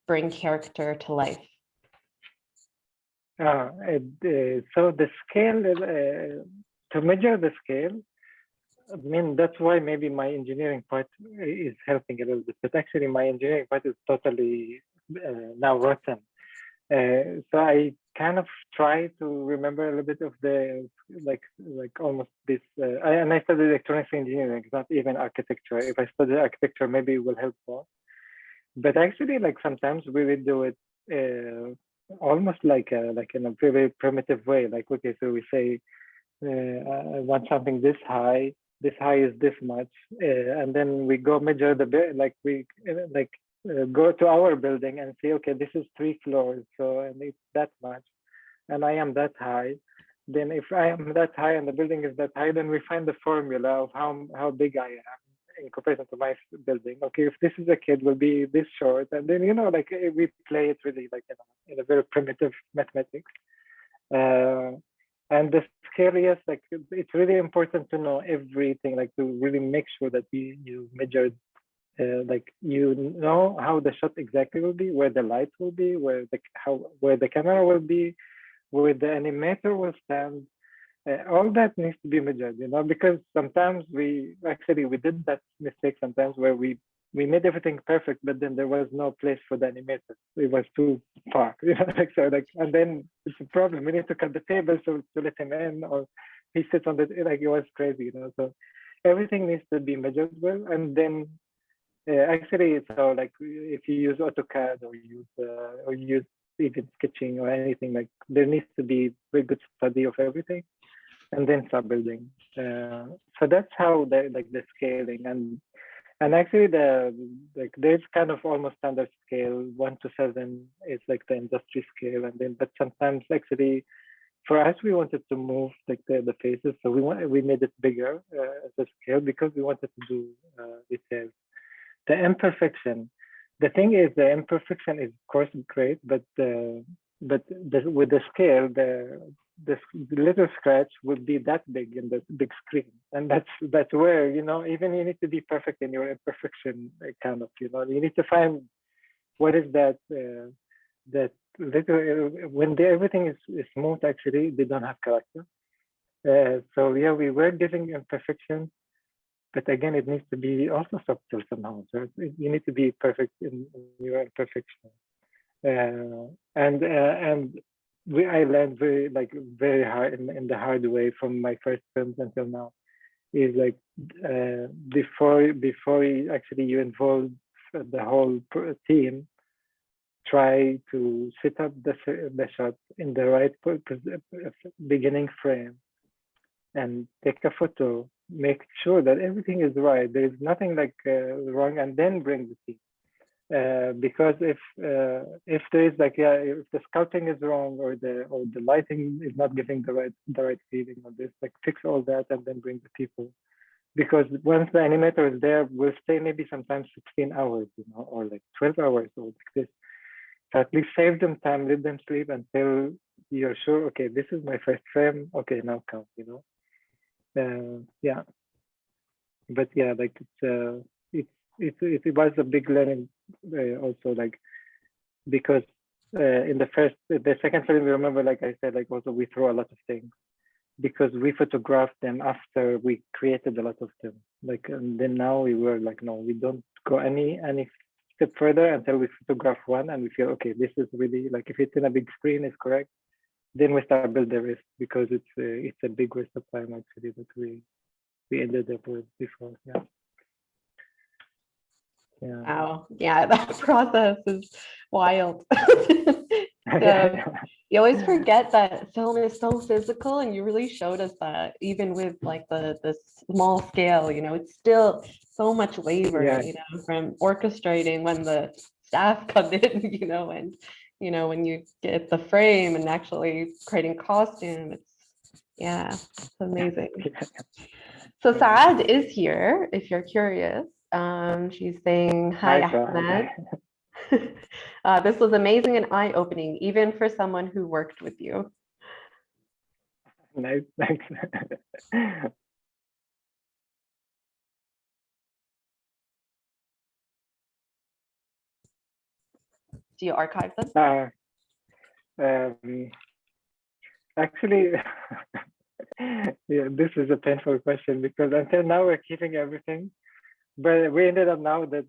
bring character to life? So the scale, to measure the scale, I mean, that's why maybe my engineering part is helping a little bit, but actually my engineering part is totally now rotten. So I kind of try to remember a little bit of the like almost this. And I studied electronics engineering, not even architecture. If I study architecture, maybe it will help more. But actually, like sometimes we will do it almost like in a very primitive way. Like okay, so we say I want something this high. This high is this much, and then we go measure the like we go to our building and say, okay, this is 3 floors, so and it's that much, and I am that high. Then if I am that high and the building is that high, then we find the formula of how big I am in comparison to my building. Okay, if this is a kid, will be this short, and then you know, like we play it really like in a very primitive mathematics. And the scariest, like it's really important to know everything, like to really make sure that you measured, like you know how the shot exactly will be, where the light will be, where the camera will be, where the animator will stand. All that needs to be measured, you know, because sometimes we did that mistake sometimes where we made everything perfect, but then there was no place for the animator. It was too far, you know, like so, like, and then it's a problem. We need to cut the table to let him in, or he sits on the like it was crazy, you know. So everything needs to be measured well, and then actually, so like if you use AutoCAD or use even sketching or anything, like there needs to be very good study of everything, and then start building. So that's how the scaling and actually there's kind of almost standard scale 1 to 7 is like the industry scale, and then but sometimes actually for us we wanted to move like the phases, so we made it bigger as a scale because we wanted to do details. The imperfection, the thing is the imperfection is of course great, but with the scale the little scratch will be that big in the big screen, and that's where, you know, even you need to be perfect in your imperfection, kind of, you know, you need to find what is that that little when everything is smooth, actually they don't have character. So yeah, we were giving imperfection, but again it needs to be also subtle somehow, so you need to be perfect in your imperfection. And I learned very hard in the hard way from my first films until now is like before you involve the whole team, try to set up the shot in the right beginning frame and take a photo, make sure that everything is right, there is nothing like wrong, and then bring the team. Because if there is if the sculpting is wrong or the lighting is not giving the right feeling or this, like fix all that and then bring the people, because once the animator is there, we'll stay maybe sometimes 16 hours, you know, or like 12 hours or like this. So at least save them time, let them sleep until you're sure, okay, this is my first frame, okay, now count, you know. Yeah, but yeah, like it was a big learning also, like because in the second film, remember, like I said, like also we throw a lot of things because we photographed them after we created a lot of them. Like, and then now we were like, no, we don't go any step further until we photograph one and we feel, okay, this is really like, if it's in a big screen, it's correct. Then we start build the rest because it's a big waste of time actually that we ended up with before. Yeah. Yeah. Wow. Yeah, that process is wild. So Yeah. you always forget that film is so physical, and you really showed us that even with like the small scale, you know, it's still so much labor, Yeah. you know, from orchestrating when the staff come in, you know, and you know, when you get the frame and actually creating costume, it's amazing. So Saad is here, if you're curious. She's saying, hi, Hi, Ahmed. This was amazing and eye-opening, even for someone who worked with you. Nice, thanks. Do you archive them? Actually, yeah, this is a painful question because until now we're keeping everything, but we ended up now that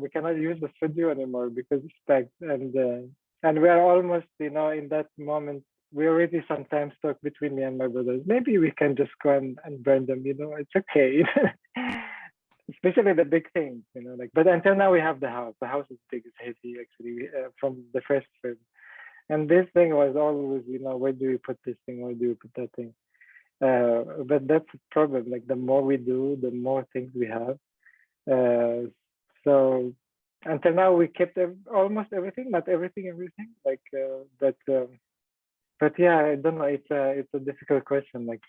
we cannot use the studio anymore because it's packed, and we are almost, you know, in that moment. We already sometimes talk between me and my brothers. Maybe we can just go and burn them. You know, it's okay. Especially the big things, you know. Like, but until now we have the house. The house is big, it's heavy actually from the first film. And this thing was always, you know, where do we put this thing? Where do we put that thing? But that's the problem. Like the more we do, the more things we have. So until now we kept almost everything, not everything, like but yeah, I don't know, it's a difficult question. Like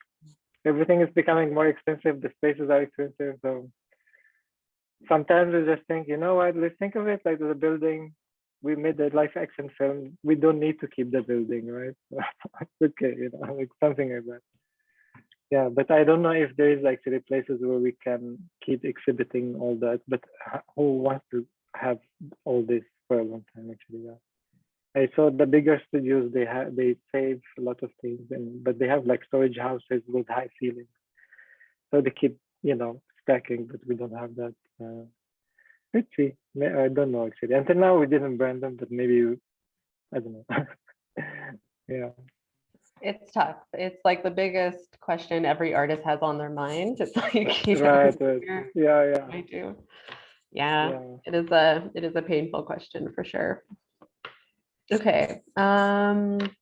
everything is becoming more expensive, the spaces are expensive, so sometimes we just think, you know what, let's think of it like the building. We made a live action film, we don't need to keep the building, right? Okay, you know, like something like that. Yeah, but I don't know if there is actually places where we can keep exhibiting all that. But who wants to have all this for a long time? Actually, yeah. I saw the bigger studios. They save a lot of things, but they have like storage houses with high ceilings, so they keep, you know, stacking. But we don't have that. Let's see. I don't know actually. Until now, we didn't burn them, but maybe I don't know. Yeah. It's tough. It's like the biggest question every artist has on their mind. It's like, you know, Right. Yeah. Yeah. I do. Yeah, Yeah. it is a painful question for sure. Okay,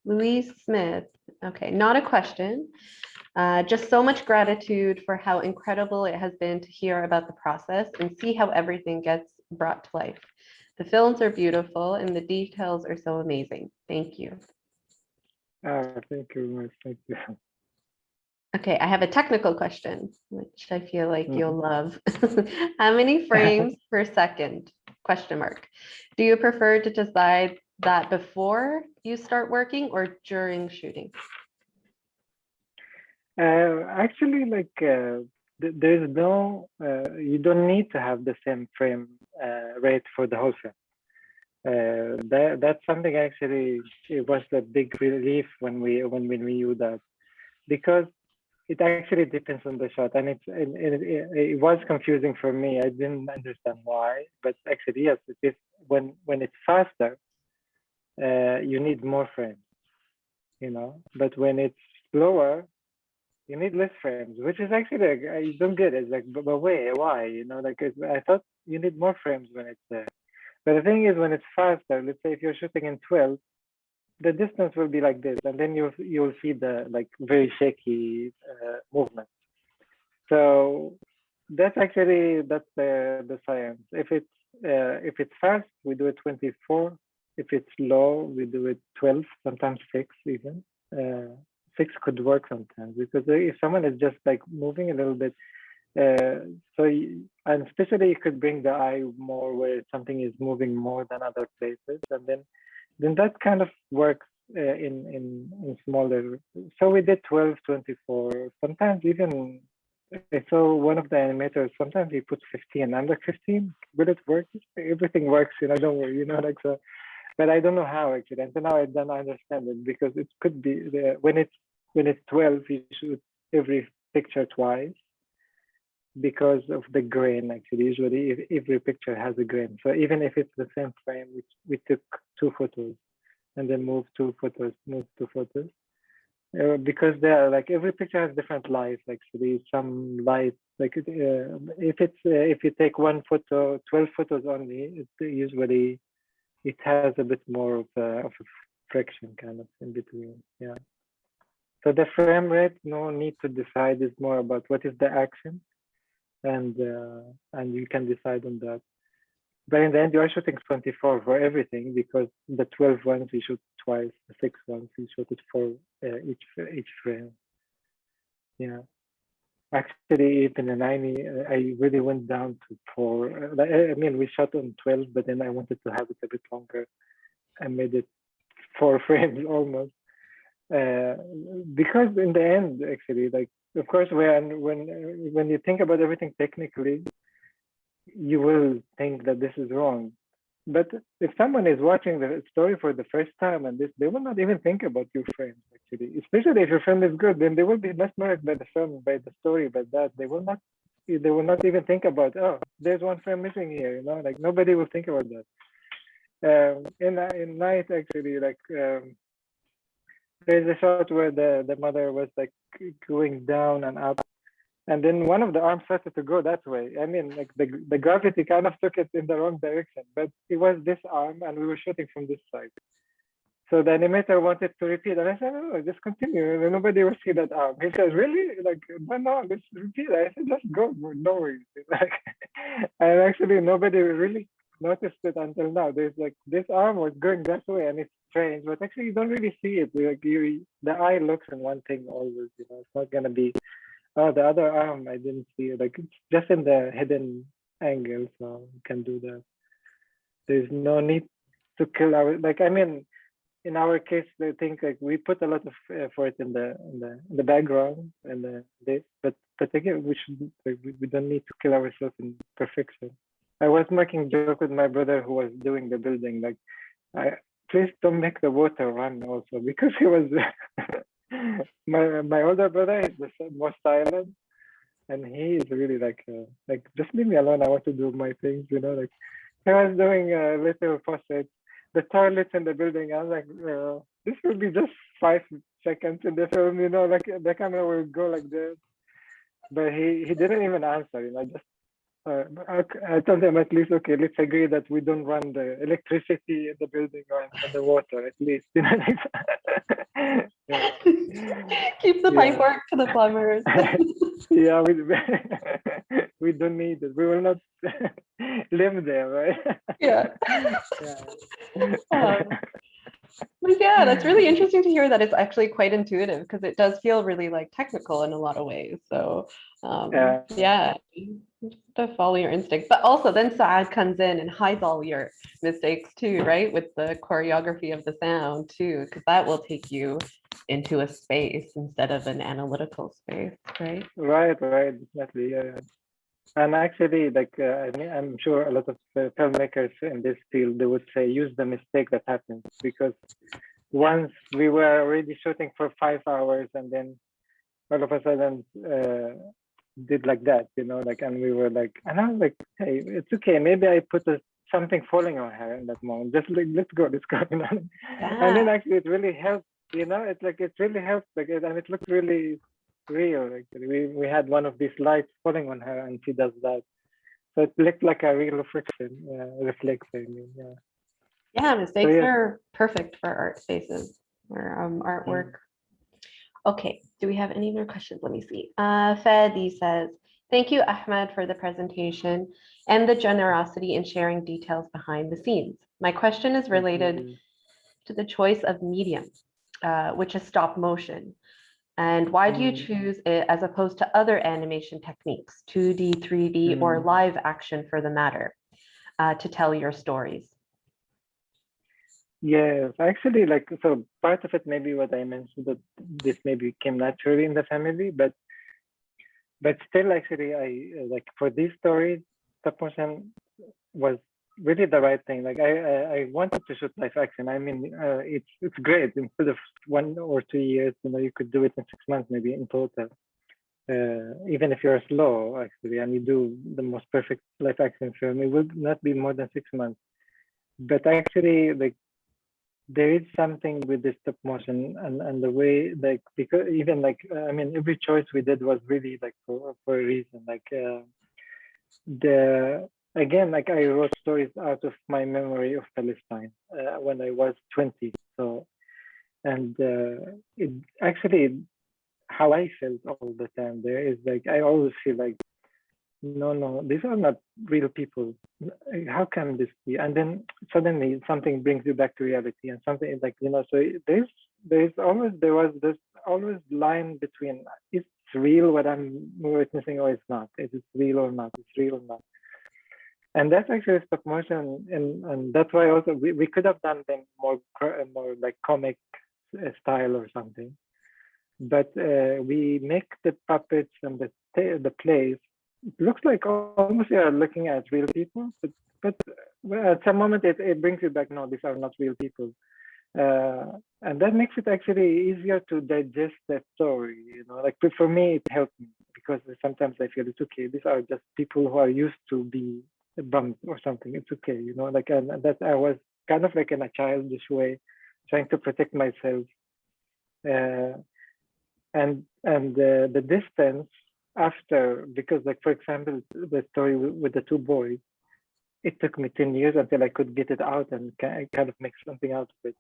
Louise Smith. Okay, not a question. Just so much gratitude for how incredible it has been to hear about the process and see how everything gets brought to life. The films are beautiful and the details are so amazing. Thank you. Thank you very much. Thank you. Okay, I have a technical question, which I feel like you'll love. How many frames per second? Question mark. Do you prefer to decide that before you start working or during shooting? Actually, like there's no, you don't need to have the same frame rate for the whole film. That's something actually, it was a big relief when we knew that, because it actually depends on the shot, and it was confusing for me. I didn't understand why, but actually yes, it is. When it's faster, you need more frames, you know. But when it's slower, you need less frames, which is actually like, I don't get it. It's like, but wait, why? You know, like I thought you need more frames when it's there. But the thing is, when it's faster, let's say if you're shooting in 12, the distance will be like this, and then you'll see the like very shaky movement. So that's the science. If it's fast, we do it 24. If it's low, we do it 12, sometimes 6 even. 6 could work sometimes, because if someone is just like moving a little bit, and especially you could bring the eye more where something is moving more than other places, and then that kind of works in smaller. So we did 12, 24, sometimes even. I saw one of the animators, sometimes he puts 15. I'm like, 15? Will it work? Everything works, you know, don't worry, you know, like, so but I don't know how actually. Until now, I don't understand it because it could be when it's 12, you shoot every picture twice because of the grain. Actually, usually every picture has a grain. So even if it's the same frame, we took 2 photos and then move 2 photos, move 2 photos. Because they're like every picture has different lights. Actually, some light like if you take one photo, 12 photos only, usually it has a bit more of a friction kind of in between. Yeah. So the frame rate, no need to decide. Is more about what is the action, and you can decide on that. But in the end, you are shooting 24 for everything because the 12 ones we shoot twice, the 6 ones we shoot it for each frame. Yeah. Actually, even in Ayny, I really went down to 4. I mean, we shot on 12, but then I wanted to have it a bit longer. I made it 4 frames almost. Because in the end, actually, like, of course, when you think about everything technically, you will think that this is wrong. But if someone is watching the story for the first time and they will not even think about your frames actually. Especially if your film is good, then they will be mesmerized by the film, by the story, by that. They will not even think about, oh, there's one frame missing here, you know, like nobody will think about that. In night actually, like there's a shot where the mother was like going down and up. And then one of the arms started to go that way. I mean, like the gravity kind of took it in the wrong direction, but it was this arm and we were shooting from this side. So the animator wanted to repeat, and I said, no, just continue. Nobody will see that arm. He says, really? Like, no, let's repeat. I said, just go, no worries. Like, and actually nobody really noticed it until now. There's like, this arm was going that way and it's strange, but actually you don't really see it. Like the eye looks in one thing always, you know, it's not gonna be, oh, the other arm, I didn't see it. Like, it's just in the hidden angle, so you can do that. There's no need to kill our, like, I mean, in our case, I think like we put a lot of effort in the background and this, but again, we should, like, we don't need to kill ourselves in perfection. I was making joke with my brother who was doing the building, like, please don't make the water run also, because he was my older brother is the most silent, and he is really like just leave me alone. I want to do my things, you know. Like I was doing a little faucet, the toilets in the building. I was like, this will be just 5 seconds in the film, you know. Like the camera will go like this, but he didn't even answer. You know, just I told them at least, okay, let's agree that we don't run the electricity in the building or in the water, at least. You know, yeah. Keep the pipe work to the plumbers. Yeah, we don't need it. We will not live there, right? Yeah. Yeah. But yeah, that's really interesting to hear that it's actually quite intuitive, because it does feel really like technical in a lot of ways. So yeah, to follow your instinct. But also then Saad comes in and hides all your mistakes too, right? With the choreography of the sound too, because that will take you into a space instead of an analytical space, right? Right, definitely, yeah. And actually, like, I mean, I'm sure a lot of filmmakers in this field, they would say, use the mistake that happens, because once we were already shooting for 5 hours and then all of a sudden did like that, you know, like, and we were like, and I was like, hey, it's okay. Maybe I put something falling on her in that moment. Just like, let's go, you know. Yeah. And then actually it really helped, you know, it's like, it really helped, like, and it looked really real. Actually, we had one of these lights falling on her, and she does that, so it looked like a real reflection, reflection. Yeah. Yeah, mistakes yeah. are perfect for art spaces or artwork. Okay, do we have any more questions? Let me see. Fadi says, thank you, Ahmad, for the presentation and the generosity in sharing details behind the scenes. My question is related to the choice of medium, which is stop motion. And why do you choose it as opposed to other animation techniques, 2D, 3D, or live action for the matter, to tell your stories? Yes, actually, like, so part of it, maybe what I mentioned, that this maybe came naturally in the family, but still, actually, I like for these stories, stop motion was really the right thing. Like I wanted to shoot live action. I mean, it's great. Instead of 1 or 2 years, you could do it in 6 months, maybe in total. Even if you're slow, actually, and you do the most perfect live action film, it will not be more than 6 months. But actually, like, there is something with the stop motion and the way, like, because even like, I mean, every choice we did was really like for a reason. Like again, like, I wrote stories out of my memory of Palestine when I was 20. So, and it actually, how I felt all the time there is like, I always feel like, no, these are not real people. How can this be? And then suddenly something brings you back to reality, and something like, so there was this always line between, it's real what I'm witnessing, or it's not. Is it real or not? It's real or not? And that's actually stop motion, and that's why also we could have done them more like comic style or something, but we make the puppets and the plays. It looks like almost you're looking at real people, but at some moment it brings you back. No, these are not real people, and that makes it actually easier to digest that story. Like, for me, it helped me, because sometimes I feel it's okay. These are just people who are used to be bummed or something. It's okay, like, and that I was kind of like in a childish way, trying to protect myself, and the distance after, because, like, for example, the story with the two boys, it took me 10 years until I could get it out and kind of make something out of it,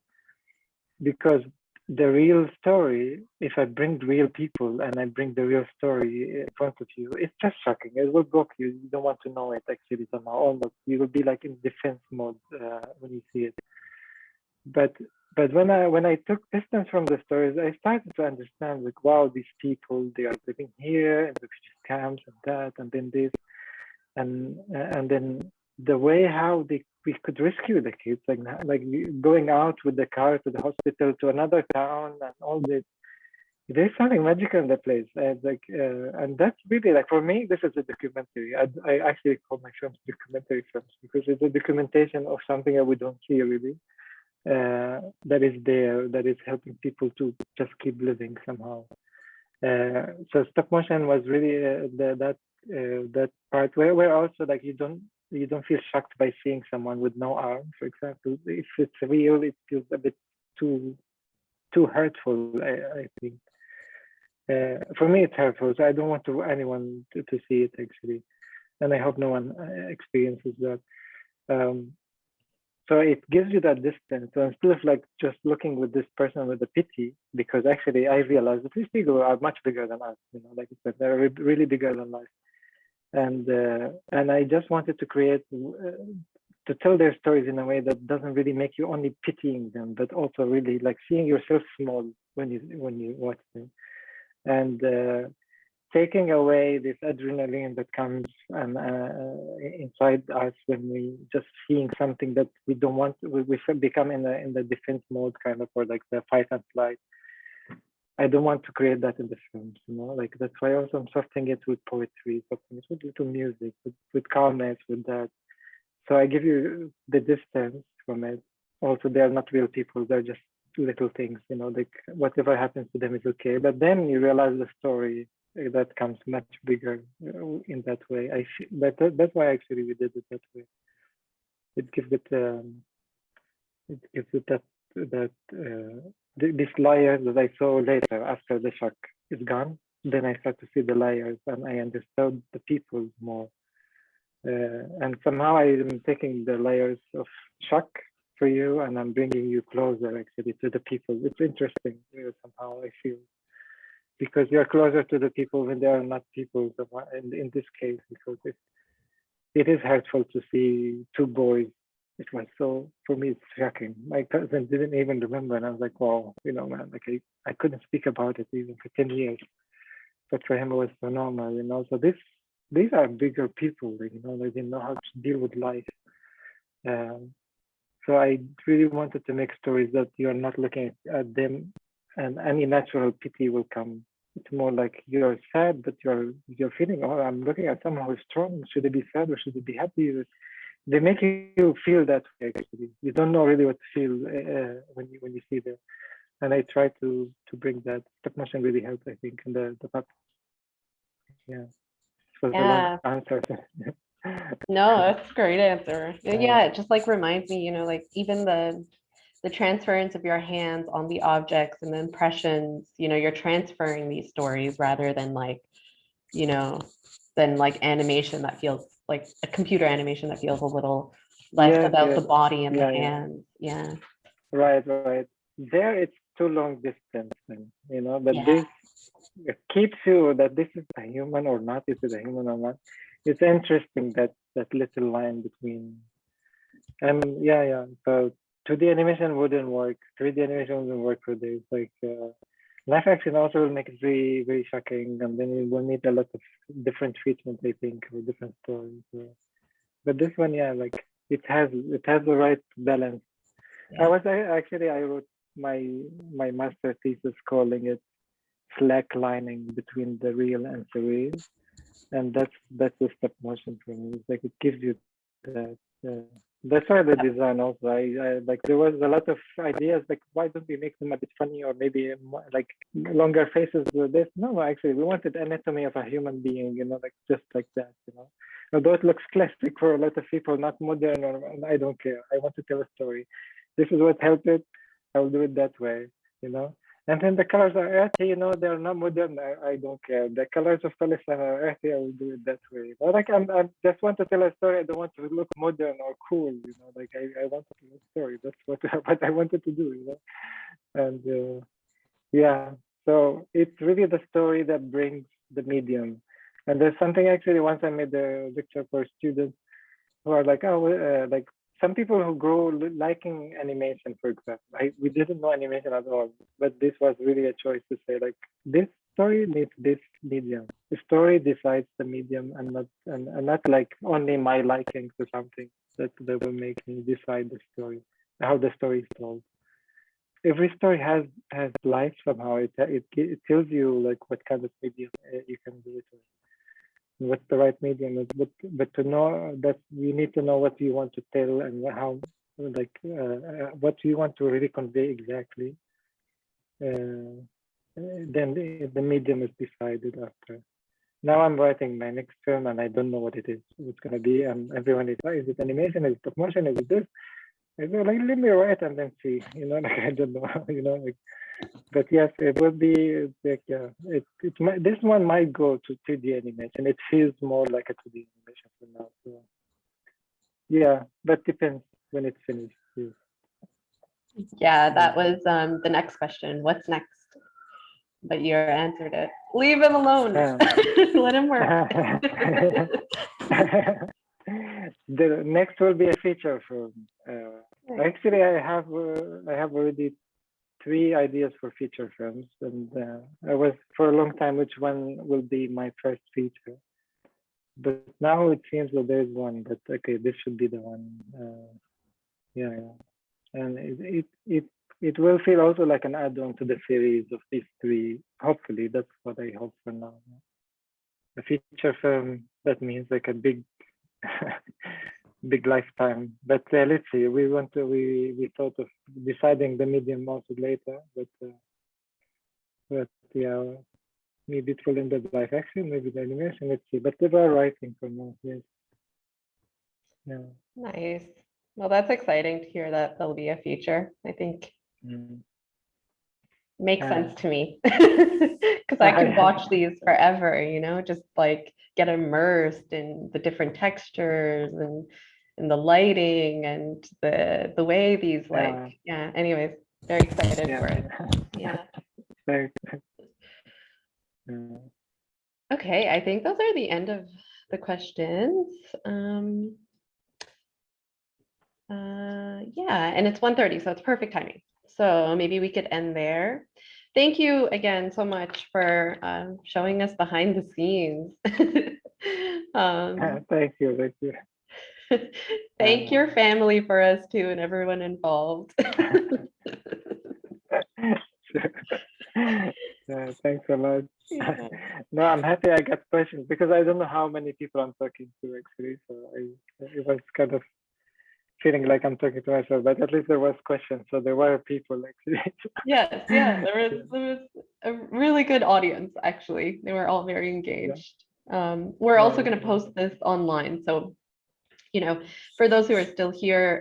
because the real story, if I bring real people and I bring the real story in front of you, it's just shocking. It will broke you. You don't want to know it, actually, somehow. Almost, you will be like in defense mode when you see it. But when I took distance from the stories, I started to understand, like, wow, these people, they are living here in refugee camps and that, and then this, and then the way how we could rescue the kids, like going out with the car to the hospital to another town and all this. There's something magical in the place, and that's really, like, for me, this is a documentary. I actually call my films documentary films, because it's a documentation of something that we don't see, really. That is there, that is helping people to just keep living somehow. So stop motion was really that part where also, like, you don't feel shocked by seeing someone with no arm, for example. If it's real, it feels a bit too hurtful, I think. For me, it's hurtful, so I don't want anyone to see it, actually, and I hope no one experiences that. So it gives you that distance. So instead of, like, just looking with this person with a pity, because actually I realized that these people are much bigger than us, like I said, they're really bigger than life. And I just wanted to create, to tell their stories in a way that doesn't really make you only pitying them, but also really, like, seeing yourself small when you watch them. And taking away this adrenaline that comes inside us when we just seeing something that we don't want. We become in the defense mode, kind of, or like the fight and flight. I don't want to create that in the films, like, that's why also I'm softening it with poetry, softening it with little music, with calmness, with that. So I give you the distance from it. Also, they're not real people, they're just little things, like, whatever happens to them is okay. But then you realize the story that comes much bigger in that way. I feel that's why actually we did it that way. It gives it that this layers that I saw later after the shock is gone. Then I start to see the layers, and I understood the people more. And somehow I am taking the layers of shock for you, and I'm bringing you closer, actually, to the people. It's interesting, somehow I feel, because you're closer to the people when they are not people. In this case, because it is hurtful to see two boys. It was so, for me, it's shocking. My cousin didn't even remember, and I was like, wow, man, like, I couldn't speak about it even for 10 years. But for him, it was so normal, So these are bigger people, they didn't know how to deal with life. So I really wanted to make stories that you're not looking at them and any natural pity will come. It's more like you're sad, but you're feeling, oh, I'm looking at someone who's strong. Should they be sad or should they be happy? they make you feel that way. Actually, you don't know really what to feel when you see them. And I try to bring that. Stop motion really helps, I think, in the puppet. Yeah, this was the long answer. No, that's a great answer. Yeah, it just like reminds me, you know, like even the transference of your hands on the objects and the impressions, you know, you're transferring these stories rather than like, you know, than like animation that feels like a computer animation that feels a little less Yes, about the yes. body and the Yeah, yeah. hands. Yeah. Right, right. There it's too long distance, you know, but Yeah. this it keeps you that this is a human or not, is it a human or not? It's interesting that little line between. And yeah. So 2D animation wouldn't work. 3D animation wouldn't work for this. Like live action also will make it very, very shocking, and then you will need a lot of different treatment, I think, or different stories. But this one, yeah, like it has the right balance. Yeah. I wrote my master thesis calling it slacklining between the real and surreal, and that's the stop motion for me. It's like it gives you that. That's why the design also. I like there was a lot of ideas like why don't we make them a bit funny or maybe like longer faces with this? No, actually we wanted anatomy of a human being, you know, like just like that, you know. Although it looks classic for a lot of people, not modern, or I don't care. I want to tell a story. This is what helped it. I will do it that way, you know. And then the colors are earthy, you know, they're not modern. I don't care. The colors of Palestine are earthy. I will do it that way. But like I just want to tell a story. I don't want to look modern or cool, you know. Like I want to tell a story. That's what I wanted to do, you know. And yeah, so it's really the story that brings the medium. And there's something actually. Once I made a lecture for students who are like, oh, like some people who grow liking animation, for example. We didn't know animation at all, but this was really a choice to say like this story needs this medium. The story decides the medium, and not like only my likings or something that will make me decide the story, how the story is told. Every story has life somehow. It tells you like what kind of medium you can do it with. What's the right medium is, but to know that you need to know what you want to tell and how, like what you want to really convey exactly. Then the medium is decided after. Now I'm writing my next film and I don't know what it is. It's gonna be, and everyone is it animation? Is it stop motion? Is it this? I go like let me write and then see. You know, like I don't know. You know, like. But yes, it will be like this one might go to 2D animation. It feels more like a 2D animation for now. So yeah, but depends when it's finished. Yes. Yeah, that was the next question. What's next? But you answered it. Leave him alone. Let him work. The next will be a feature film. Actually, I have already 3 ideas for feature films, and I was for a long time which one will be my first feature. But now it seems that there's one that okay, this should be the one. Yeah, and it will feel also like an add-on to the series of these 3. Hopefully, that's what I hope for now. A feature film, that means like a big big lifetime. But let's see. We thought of deciding the medium also later, but yeah, maybe it will end up live action, maybe the animation. Let's see. But they are writing for now. Yes. Yeah. Nice. Well, that's exciting to hear that there'll be a feature. I think makes sense to me because I can watch these forever. You know, just like get immersed in the different textures and the lighting and the way these like anyways, very excited for it. Yeah. Okay, I think those are the end of the questions. Yeah, and it's 1:30, so it's perfect timing. So maybe we could end there. Thank you again so much for showing us behind the scenes. Thank you. Thank your family for us too and everyone involved. Thanks a lot. No, I'm happy I got questions because I don't know how many people I'm talking to actually. So it was kind of feeling like I'm talking to myself, but at least there was questions, so there were people actually. Yes, yeah, there was a really good audience, actually. They were all very engaged. We're also going to post this online. So, you know, for those who are still here,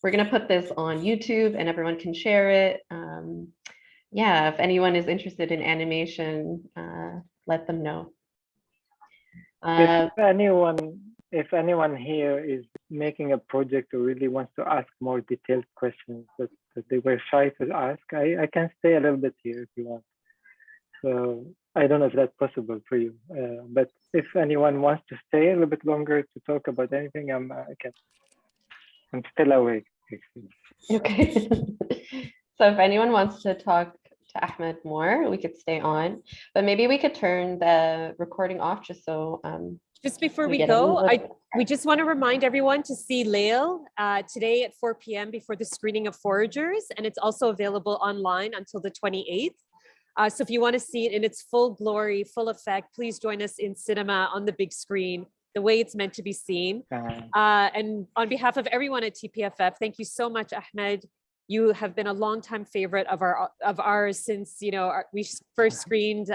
we're going to put this on YouTube and everyone can share it. Yeah, if anyone is interested in animation, let them know. If anyone here is making a project or really wants to ask more detailed questions that they were shy to ask, I can stay a little bit here if you want. So I don't know if that's possible for you, but if anyone wants to stay a little bit longer to talk about anything, I'm still awake. Okay. So if anyone wants to talk to Ahmed more, we could stay on, but maybe we could turn the recording off just so. Just before we go, we just want to remind everyone to see Lael today at 4 p.m. before the screening of Foragers, and it's also available online until the 28th. So if you want to see it in its full glory, full effect, please join us in cinema on the big screen, the way it's meant to be seen. And on behalf of everyone at TPFF, thank you so much, Ahmed. You have been a longtime favorite of ours since we first screened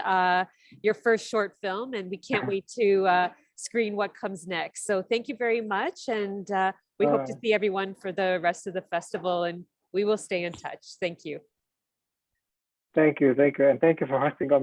your first short film, and we can't wait to screen what comes next. So thank you very much, and we hope to see everyone for the rest of the festival, and we will stay in touch. Thank you. Thank you, and thank you for hosting on